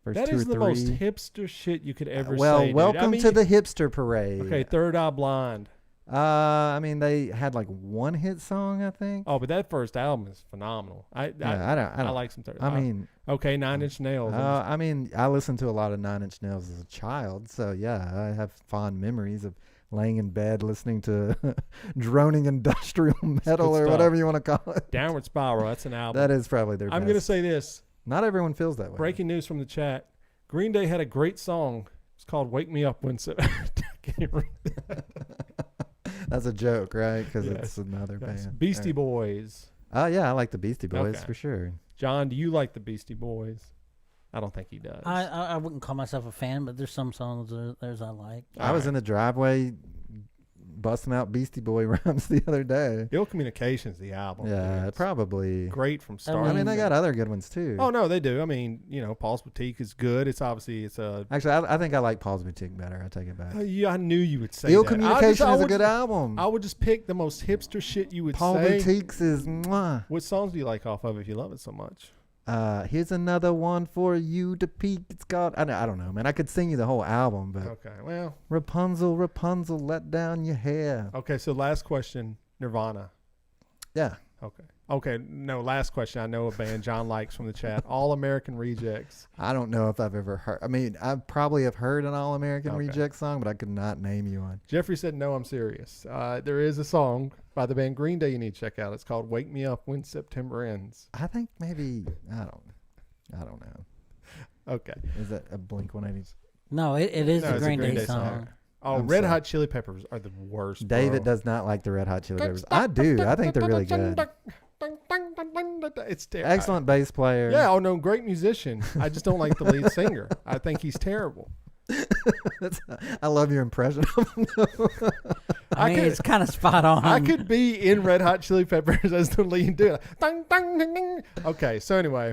First That two is or the three. most hipster shit you could ever Well, say. Dude. welcome I mean, to the hipster parade. Okay, Third Eye Blind. I mean, they had like one hit song, I think. Oh, but that first album is phenomenal. I don't. like some Third. I mean, okay, Nine Inch Nails. I mean, I listened to a lot of Nine Inch Nails as a child, so yeah, I have fond memories of laying in bed listening to droning industrial metal or stuff. whatever you want to call it. Downward Spiral. That's an album. That is probably their I'm best. gonna say this. Not everyone feels that way. Breaking news from the chat. Green Day had a great song. It's called "Wake Me Up When." That's a joke, right? Because Yes. it's another band. Beastie Boys. Oh yeah, I like the Beastie Boys Okay. for sure. John, do you like the Beastie Boys? I don't think he does. I wouldn't call myself a fan, but there's some songs there's I like. I was in the driveway busting out Beastie Boy rhymes the other day. Ill Communications, the album. Yeah, dude. It's probably. great from start. I mean, to they got other good ones too. Oh no, they do. I mean, Paul's Boutique is good. It's obviously a. Actually, I think I like Paul's Boutique better. I take it back. Yeah, I knew you would say Ill that. Communication I is a would good just- album. I would just pick the most hipster shit you would Paul say. Boutique's is mwah. What songs do you like off of if you love it so much? Here's another one for you to peek. It's called I don't know, man. I could sing you the whole album, but Okay, well, Rapunzel, Rapunzel, let down your hair. okay. So last question, Nirvana. Yeah. Okay. No, last question. I know a band John likes from the chat. All American Rejects. I don't know if I've ever heard. I mean, I probably have heard an All American Okay. Reject song, but I could not name you one. Jeffrey said, "No, I'm serious." There is a song by the band Green Day you need to check out. It's called "Wake Me Up When September Ends." I think maybe I don't know. Okay. Is that a Blink 180? No, it is No, a it's a Green Green Day Day song. song. Oh, I'm Red sorry. Hot Chili Peppers are the worst. David bro. does not like the Red Hot Chili Peppers. I do. I think they're really good. It's terrible. Excellent bass player. Yeah, oh no, great musician. I just don't like the lead singer. I think he's terrible. I love your impression of him. I mean, it's kind of spot on. I could be in Red Hot Chili Peppers as the lead dude. Ding, ding, ding, ding. Okay, so anyway.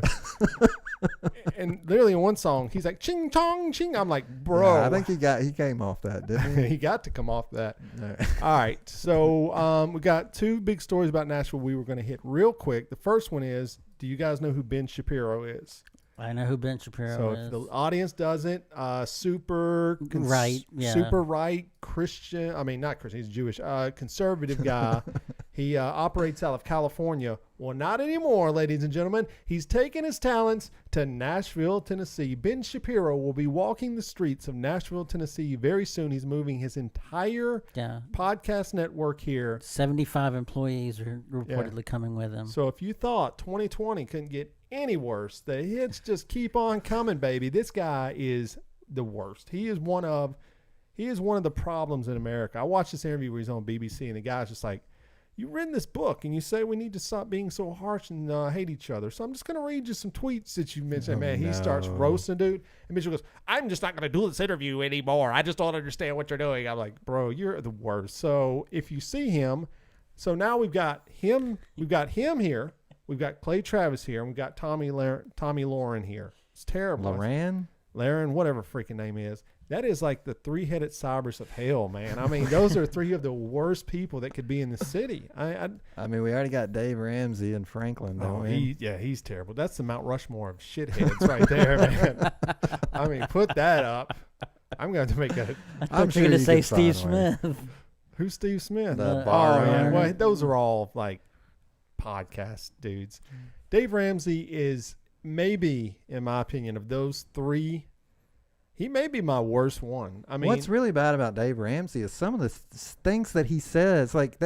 And literally in one song, he's like, ching, chong, ching. I'm like, bro. Yeah, I think he came off that, didn't he? he got to come off that. No. All right. So we got two big stories about Nashville we were going to hit real quick. The first one is, do you guys know who Ben Shapiro is? I know who Ben Shapiro So is. if the audience doesn't, super right Christian. I mean, not Christian. He's Jewish. Conservative guy. He operates out of California. Well, not anymore, ladies and gentlemen. He's taken his talents to Nashville, Tennessee. Ben Shapiro will be walking the streets of Nashville, Tennessee very soon. He's moving his entire podcast network here. 75 employees are reportedly coming with him. So if you thought 2020 couldn't get any worse, the hits just keep on coming, baby. This guy is the worst. He is one of the problems in America. I watched this interview where he's on BBC, and the guy's just like, "You've written this book, and you say we need to stop being so harsh and hate each other. So I'm just going to read you some tweets that you mentioned." He starts roasting dude. And Mitchell goes, "I'm just not going to do this interview anymore. I just don't understand what you're doing." I'm like, "Bro, you're the worst." So if you see him, so now we've got him here. We've got Clay Travis here, and we've got Tommy Lauren here. It's terrible. Laren, whatever freaking name is. That is like the three-headed Cerberus of hell, man. I mean, those are three of the worst people that could be in the city. I mean, we already got Dave Ramsey and Franklin, don't we? He's terrible. That's the Mount Rushmore of shitheads right there, man. I mean, put that up. I'm going to make a... I'm sure going to say Steve Smith. Who's Steve Smith? The bar owner. Well, those are all like podcast dudes. Dave Ramsey is maybe, in my opinion, of those three, he may be my worst one. I mean, what's really bad about Dave Ramsey is some of the things that he says. Like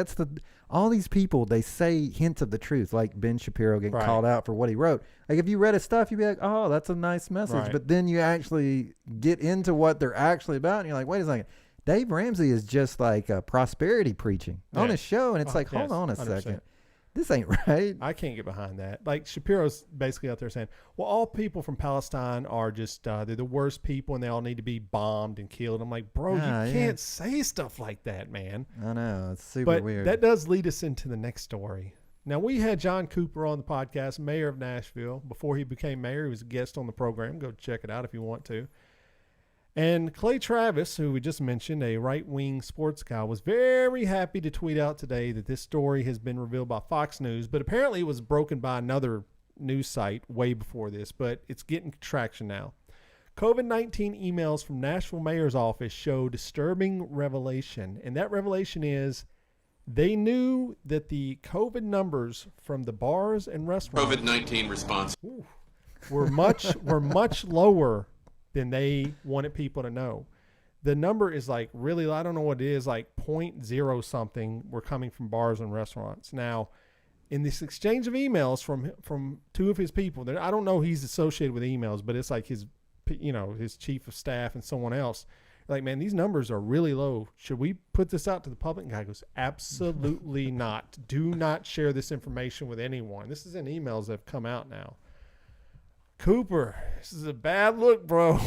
all these people, they say hints of the truth, like Ben Shapiro getting called out for what he wrote. Like if you read his stuff, you'd be like, "Oh, that's a nice message." Right. But then you actually get into what they're actually about, and you're like, "Wait a second. Dave Ramsey is just like prosperity preaching on his show," and it's like, hold on a 100%. second. This ain't right. I can't get behind that. Like Shapiro's basically out there saying, well, all people from Palestine are just, they're the worst people and they all need to be bombed and killed. I'm like, bro, you can't say stuff like that, man. I know. It's super weird. That does lead us into the next story. Now, we had John Cooper on the podcast, mayor of Nashville. Before he became mayor, he was a guest on the program. Go check it out if you want to. And Clay Travis, who we just mentioned, a right-wing sports guy, was very happy to tweet out today that this story has been revealed by Fox News, but apparently it was broken by another news site way before this, but it's getting traction now. COVID-19 emails from Nashville mayor's office show disturbing revelation, and that revelation is they knew that the COVID numbers from the bars and restaurants COVID-19 response were much lower than they wanted people to know. The number is like really, I don't know what it is, like 0.0 something were coming from bars and restaurants. Now, in this exchange of emails from two of his people, I don't know he's associated with emails, but it's like his chief of staff and someone else. Like, man, these numbers are really low. Should we put this out to the public? And the guy goes, absolutely not. Do not share this information with anyone. This is in emails that have come out now. Cooper, this is a bad look, bro.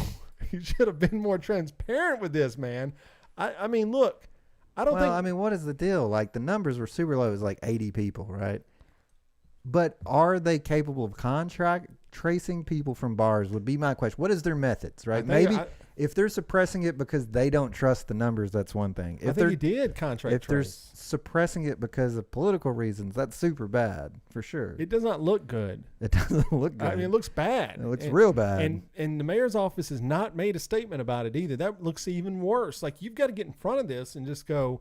You should have been more transparent with this, man. I mean, look, I don't think... I mean, what is the deal? Like, the numbers were super low. It was like 80 people, right? But are they capable of contract tracing people from bars would be my question. What is their methods, right? Maybe if they're suppressing it because they don't trust the numbers, that's one thing. If he did contract If they're suppressing it because of political reasons, that's super bad for sure. It does not look good. It doesn't look good. I mean, it looks bad. It looks real bad. And the mayor's office has not made a statement about it either. That looks even worse. Like, you've got to get in front of this and just go,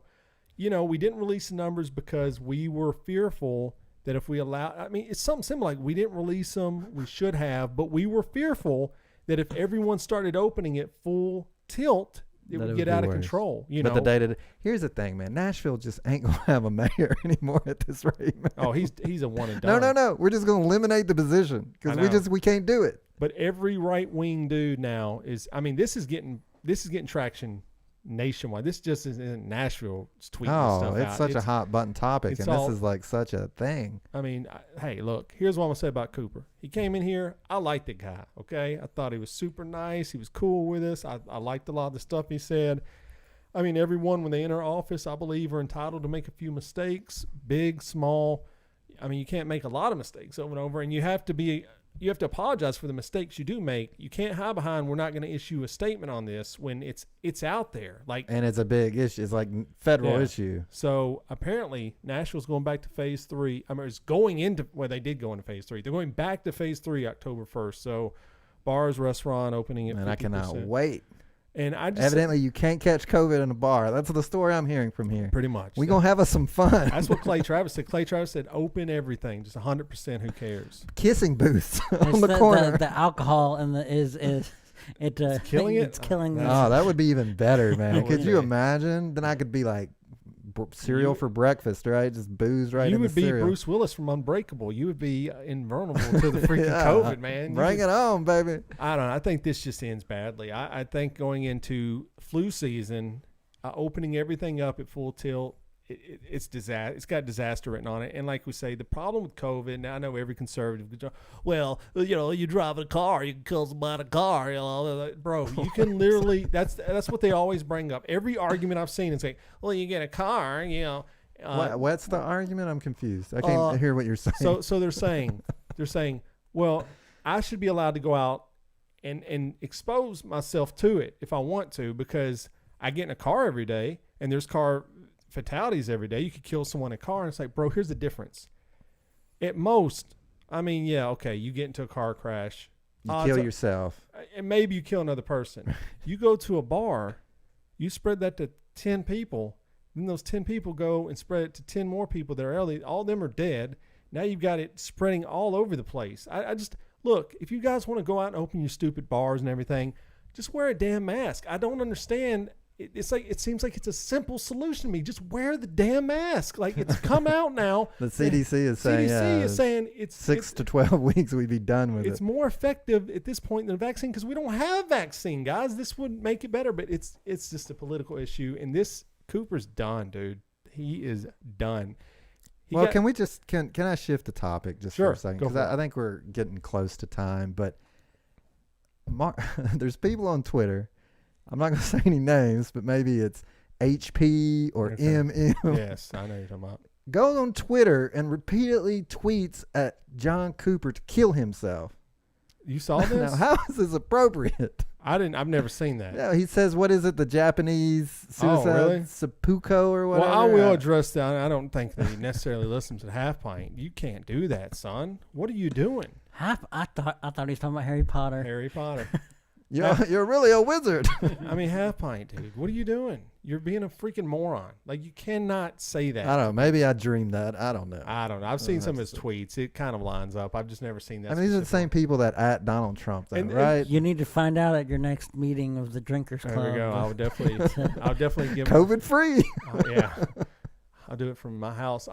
we didn't release the numbers because we were fearful that if we allow, I mean, it's something similar. Like, we didn't release them, we should have, but we were fearful that if everyone started opening it full tilt, it would get out of control. But the data. Here's the thing, man. Nashville just ain't gonna have a mayor anymore at this rate, man. Oh, he's a one and done. No. We're just gonna eliminate the position because we can't do it. But every right wing dude now is. I mean, this is getting traction nationwide. This just isn't Nashville tweeting stuff out. It's such a hot button topic, and this is like such a thing. I mean, hey, look, here's what I'm gonna say about Cooper. He came in here. I liked the guy. Okay, I thought he was super nice. He was cool with us. I liked a lot of the stuff he said. I mean, everyone when they enter office, I believe, are entitled to make a few mistakes, big, small. I mean, you can't make a lot of mistakes over and over, and you have to apologize for the mistakes you do make. You can't hide behind, we're not going to issue a statement on this when it's out there. And it's a big issue. It's like federal issue. So apparently Nashville's going back to phase 3. I mean, it's going into, well, they did go into phase 3. They're going back to phase 3 October 1st. So bars, restaurant opening at 50%. And I cannot wait. And I just Evidently, you can't catch COVID in a bar. That's the story I'm hearing from here. pretty much. We gonna have us some fun. That's what Clay Travis said. Clay Travis said, "Open everything, just 100%. Who cares?" Kissing booths It's on the corner. The alcohol and the is It's killing it? It's killing That's- the Oh, that would be even better, man. That Could would you be. imagine? Then I could be like cereal for breakfast, right? Just booze right you in would the be cereal. Bruce Willis from Unbreakable. You would be invulnerable to the freaking Yeah. COVID, man. You Bring just- it on, baby. I don't know. I think this just ends badly. I think going into flu season, opening everything up at full tilt, it's disaster. It's got disaster written on it. And like we say, the problem with COVID, now I know every conservative, well, you drive a car, you can kill somebody in a car, bro. You can literally, that's what they always bring up. Every argument I've seen is like, well, you get a car, What's the argument? I'm confused. I can't hear what you're saying. So they're saying, well, I should be allowed to go out and expose myself to it if I want to, because I get in a car every day and there's car fatalities every day. You could kill someone in a car, and it's like, bro, here's the difference. At most, I mean, yeah, okay, you get into a car crash, you kill yourself. and maybe you kill another person. You go to a bar, you spread that to 10 people, then those 10 people go and spread it to 10 more people that are elderly. All of them are dead. Now you've got it spreading all over the place. I just, look, if you guys want to go out and open your stupid bars and everything, just wear a damn mask. I don't understand. It's like, it seems like it's a simple solution to me. Just wear the damn mask. Like, it's come out now. The CDC is saying, CDC is saying it's 6 to 12 weeks we'd be done with it's it. more effective at this point than a vaccine, because we don't have vaccine, guys. This would make it better, but it's just a political issue. And this Cooper's done, dude. He is done. Well, can we just can I shift the topic just for Sure, a second? go Because for it. I think we're getting close to time. But there's people on Twitter. I'm not going to say any names, but maybe it's HP or Okay. MM. Yes, I know you're talking about. Goes on Twitter and repeatedly tweets at John Cooper to kill himself. You saw this? Now, how is this appropriate? I've never seen that. Yeah, he says, what is it, the Japanese suicide? really? Seppuku or whatever? Well, I will address that. I don't think that he necessarily listens to the Half Pint. You can't do that, son. What are you doing? I thought he was talking about Harry Potter. Harry Potter. You're really a wizard. I mean, Half Pint, dude. What are you doing? You're being a freaking moron. Like, you cannot say that. I don't know. Maybe I dreamed that. I don't know. I don't know. I've seen some of his tweets. It kind of lines up. I've just never seen that. I mean, these are the same specific people that at Donald Trump, though, And- right? You need to find out at your next meeting of the Drinkers one. Club. There we go. I'll definitely give COVID free. yeah. I'll do it from my house.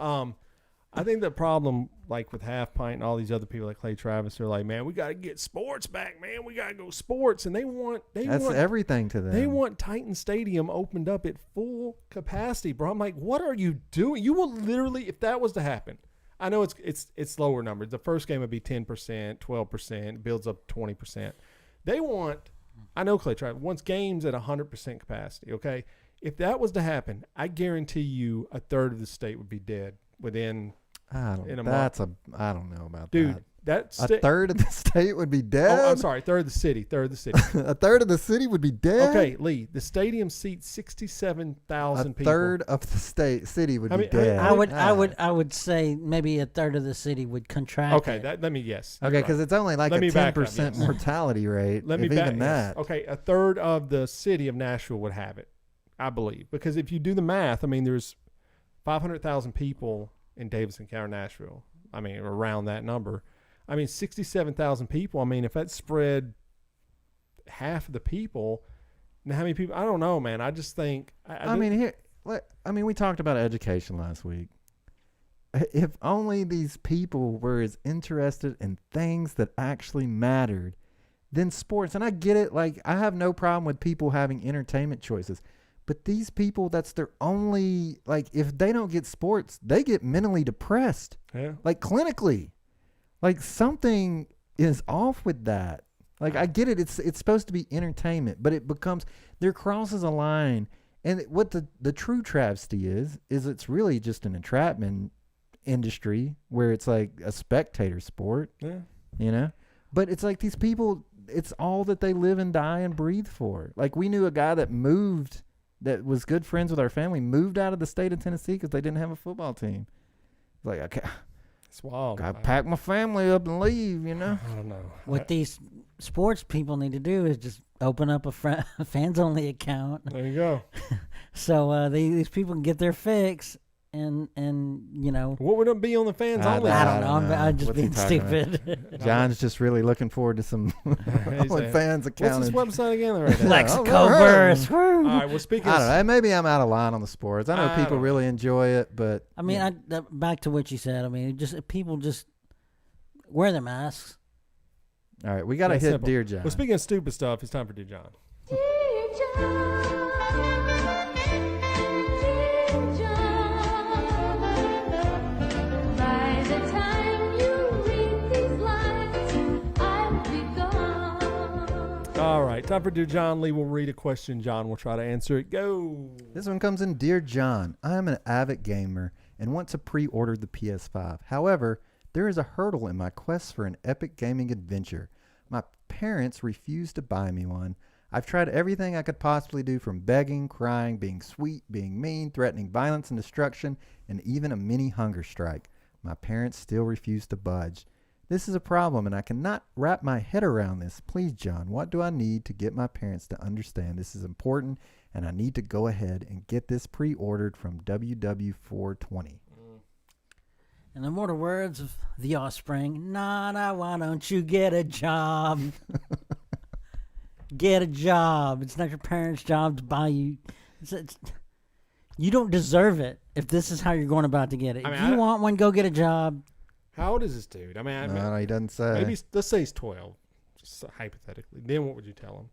I think the problem, like with Half Pint and all these other people like Clay Travis, are like, man, we got to get sports back, man. We got to go sports, and they want Everything to them. They want Titan Stadium opened up at full capacity, bro. I'm like, what are you doing? You will literally, if that was to happen, I know it's lower numbers. The first game would be 10%, 12%, builds up 20%. They want, I know Clay Travis wants games at 100% capacity. Okay, if that was to happen, I guarantee you a third of the state would be dead within. I don't know about Dude, that. that's A third of the state would be dead. Oh, I'm sorry, third of the city. A third of the city would be dead. Okay, Lee, the stadium seats 67,000 people. A third of the city would I be mean, dead. I would say maybe a third of the city would contract. Okay, let me guess. Okay, because it's only like Let a me back up, 10% yes. mortality rate. Let me if back even that. Okay, a third of the city of Nashville would have it, I believe, because if you do the math, I mean, there's 500,000 people in Davidson County, Nashville. I mean, around that number. I mean, 67,000 people. I mean, if that spread half of the people, now how many people? I don't know, man. I just think. We talked about education last week. If only these people were as interested in things that actually mattered than sports. And I get it. Like, I have no problem with people having entertainment choices. But these people, that's their only, like, if they don't get sports, they get mentally depressed. Yeah. Like, clinically. Like, something is off with that. Like, I get it. It's supposed to be entertainment, but it becomes, there crosses a line. And what the true travesty is it's really just an entrapment industry where it's like a spectator sport, Yeah. you know? But it's like these people, it's all that they live and die and breathe for. Like, we knew a guy that moved, that was good friends with our family, moved out of the state of Tennessee because they didn't have a football team. It's like, okay, It's wild. Gotta pack my family up and leave, you know? I don't know. What these sports people need to do is just open up a fans only account. There you go. So these people can get their fix and you know. What would it be on the fans I only? I don't know. I'm just What's he being talking stupid. John's just really looking forward to some OnlyFans account. What's his website again? Right now? Lexico verse. All right. Well, speaking. I don't know. Maybe I'm out of line on the sports. I know I people don't really enjoy it, but I mean, back to what you said. I mean, people just wear their masks. all right, we got to That's hit simple. Dear John. Well, speaking of stupid stuff, it's time for Dear John. All right, time for Dear John. Lee will read a question. John will try to answer it. Go. This one comes in. Dear John, I am an avid gamer and want to pre-order the PS5. However, there is a hurdle in my quest for an epic gaming adventure. My parents refuse to buy me one. I've tried everything I could possibly do, from begging, crying, being sweet, being mean, threatening violence and destruction, and even a mini hunger strike. My parents still refuse to budge. This is a problem, and I cannot wrap my head around this. Please, John, what do I need to get my parents to understand this is important, and I need to go ahead and get this pre-ordered from WW420? In the immortal words of the offspring, Nana, why don't you get a job? Get a job. It's not your parents' job to buy you. You don't deserve it if this is how you're going about to get it. I mean, if you want one, go get a job. How old is this dude? I mean, No, he doesn't say. maybe let's say he's 12, just hypothetically. Then what would you tell him?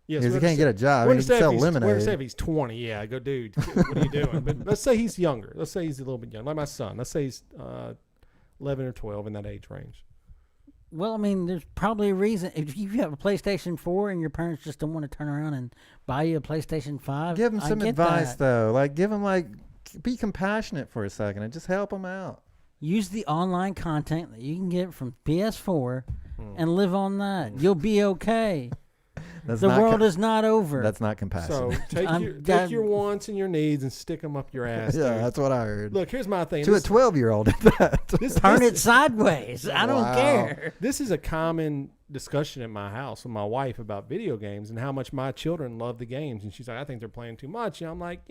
Yes, Because he can't get a job. He can sell lemonade. We're say if he's 20, yeah, go, dude. What are you doing? But let's say he's younger. Let's say he's a little bit younger, like my son. Let's say he's 11 or 12 in that age range. Well, I mean, there's probably a reason. If you have a PlayStation 4 and your parents just don't want to turn around and buy you a PlayStation 5, Give him I some get advice, that. though. Like, give him, be compassionate for a second and just help him out. Use the online content that you can get from PS4 and live on that. You'll be okay. That's The not world is not over. That's not compassionate. So take your wants and your needs and stick them up your ass. Yeah, dude. that's what I heard. Look, here's my thing. To a 12-year-old at that. Turn it sideways. I don't Wow. care. This is a common discussion at my house with my wife about video games and how much my children love the games. And she's like, I think they're playing too much. And I'm like,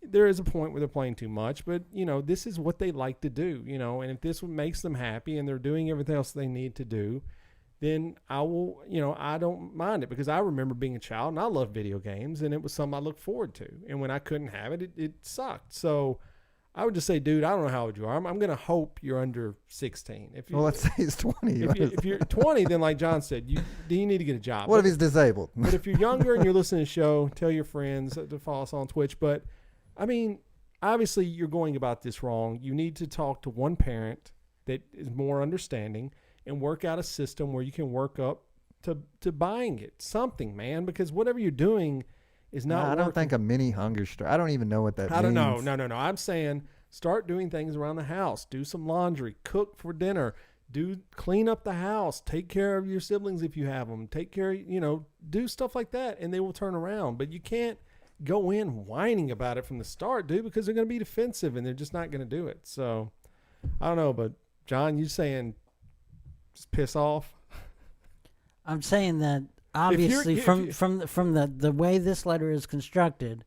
there is a point where they're playing too much, but this is what they like to do, and if this makes them happy and they're doing everything else they need to do, then I will, I don't mind it, because I remember being a child and I loved video games and it was something I looked forward to. And when I couldn't have it, it sucked. So I would just say, dude, I don't know how old you are. I'm going to hope you're under 16. Well, let's say he's 20. If you're 20, then like John said, you need to get a job. What if he's disabled? But if you're younger and you're listening to the show, tell your friends to follow us on Twitch. But I mean, obviously you're going about this wrong. You need to talk to one parent that is more understanding and work out a system where you can work up to buying it. Something, man, because whatever you're doing is not I don't think a mini hunger strike. I don't even know what that means. I don't know. No. I'm saying start doing things around the house. Do some laundry. Cook for dinner. Clean up the house. Take care of your siblings if you have them. Take care, do stuff like that, and they will turn around. But you can't go in whining about it from the start, dude, because they're going to be defensive and they're just not going to do it. So I don't know, but John, you saying just piss off? I'm saying that obviously from the way this letter is constructed,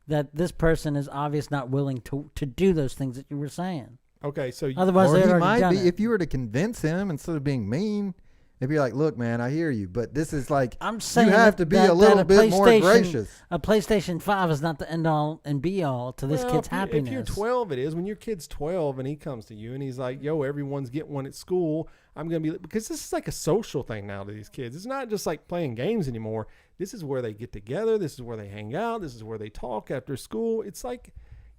that this person is obviously not willing to do those things that you were saying. Okay, so Otherwise, Or they he already might done be, it. if you were to convince him instead of being mean, if you're like, look, man, I hear you, but this is like, I'm saying you have to be a little bit more gracious. A PlayStation 5 is not the end all and be all to this kid's happiness. If you're 12, it is. When your kid's 12 and he comes to you and he's like, yo, everyone's getting one at school, I'm going to be, because this is like a social thing now to these kids. It's not just like playing games anymore. This is where they get together. This is where they hang out. This is where they talk after school. It's like,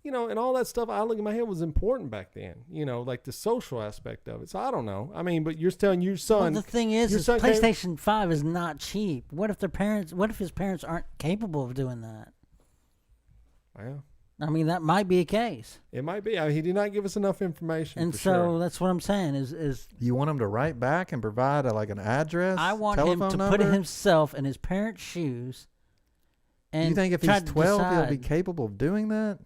and all that stuff I look in my head was important back then, like the social aspect of it. So I don't know. I mean, but you're telling your son. Well, the thing is PlayStation 5 is not cheap. What if his parents aren't capable of doing that? Well, I mean, that might be a case. it might be. I mean, he did not give us enough information. And for so sure. that's what I'm saying is You want him to write back and provide an address? I want him telephone to number? put himself in his parents' shoes. And Do you think if try he's to 12, he'll be decide. capable of doing that?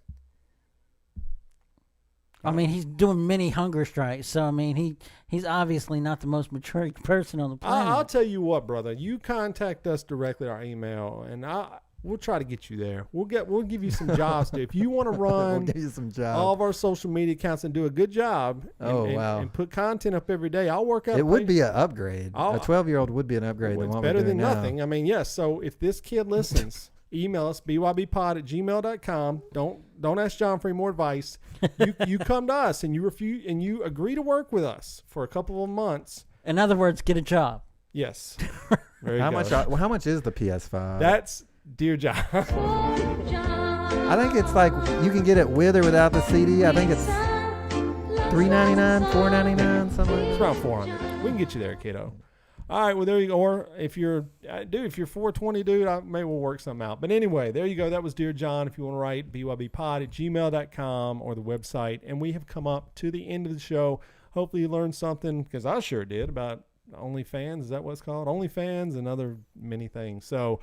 I mean, he's doing mini hunger strikes, so I mean, he's obviously not the most mature person on the planet. I'll tell you what, brother. You contact us directly, our email, and we'll try to get you there. We'll give you some jobs to. If you want to run We'll give you some jobs. all of our social media accounts and do a good job and put content up every day, I'll work out. It would be an upgrade. A 12-year-old would be an upgrade than it's what better we're doing than now. nothing. I mean, yes. So if this kid listens, email us, bybpod@gmail.com. Don't ask John for any more advice. You come to us and you agree to work with us for a couple of months. In other words, get a job. Yes. How much is the PS5? That's Dear John. I think it's like you can get it with or without the CD. I think it's $3.99, $4.99, something like that. It's around $400. We can get you there, kiddo. All right, well, there you go. Or if you're 420, dude, maybe we'll work something out. But anyway, there you go. That was Dear John. If you want to write, bybpod@gmail.com or the website. And we have come up to the end of the show. Hopefully you learned something, because I sure did, about OnlyFans. Is that what it's called? OnlyFans and other many things. So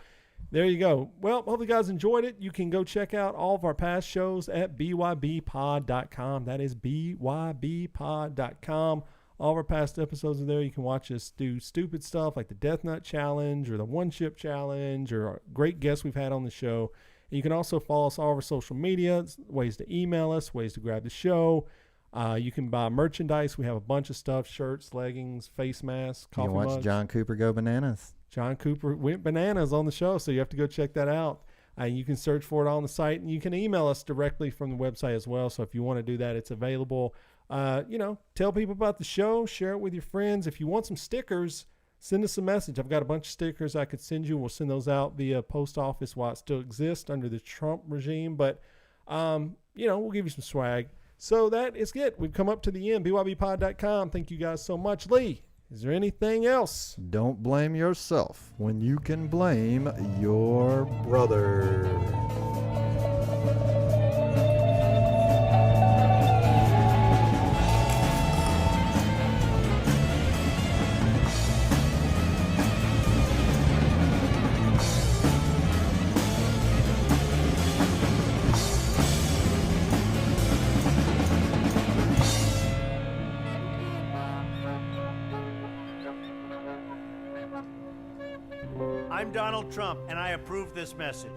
there you go. Well, hope you guys enjoyed it. You can go check out all of our past shows at bybpod.com. That is bybpod.com. All of our past episodes are there. You can watch us do stupid stuff like the Death Nut Challenge or the One Chip Challenge or great guests we've had on the show. And you can also follow us all over social media, ways to email us, ways to grab the show. You can buy merchandise. We have a bunch of stuff, shirts, leggings, face masks, coffee mugs. You can watch John Cooper go bananas. John Cooper went bananas on the show, so you have to go check that out. You can search for it on the site, and you can email us directly from the website as well. So if you want to do that, it's available. Tell people about the show, share it with your friends. If you want some stickers, send us a message. I've got a bunch of stickers I could send you. We'll send those out via post office while it still exists under the Trump regime. But, we'll give you some swag. So that is it. We've come up to the end. BYBpod.com. Thank you guys so much. Lee, is there anything else? Don't blame yourself when you can blame your brother. I'm Donald Trump, and I approve this message.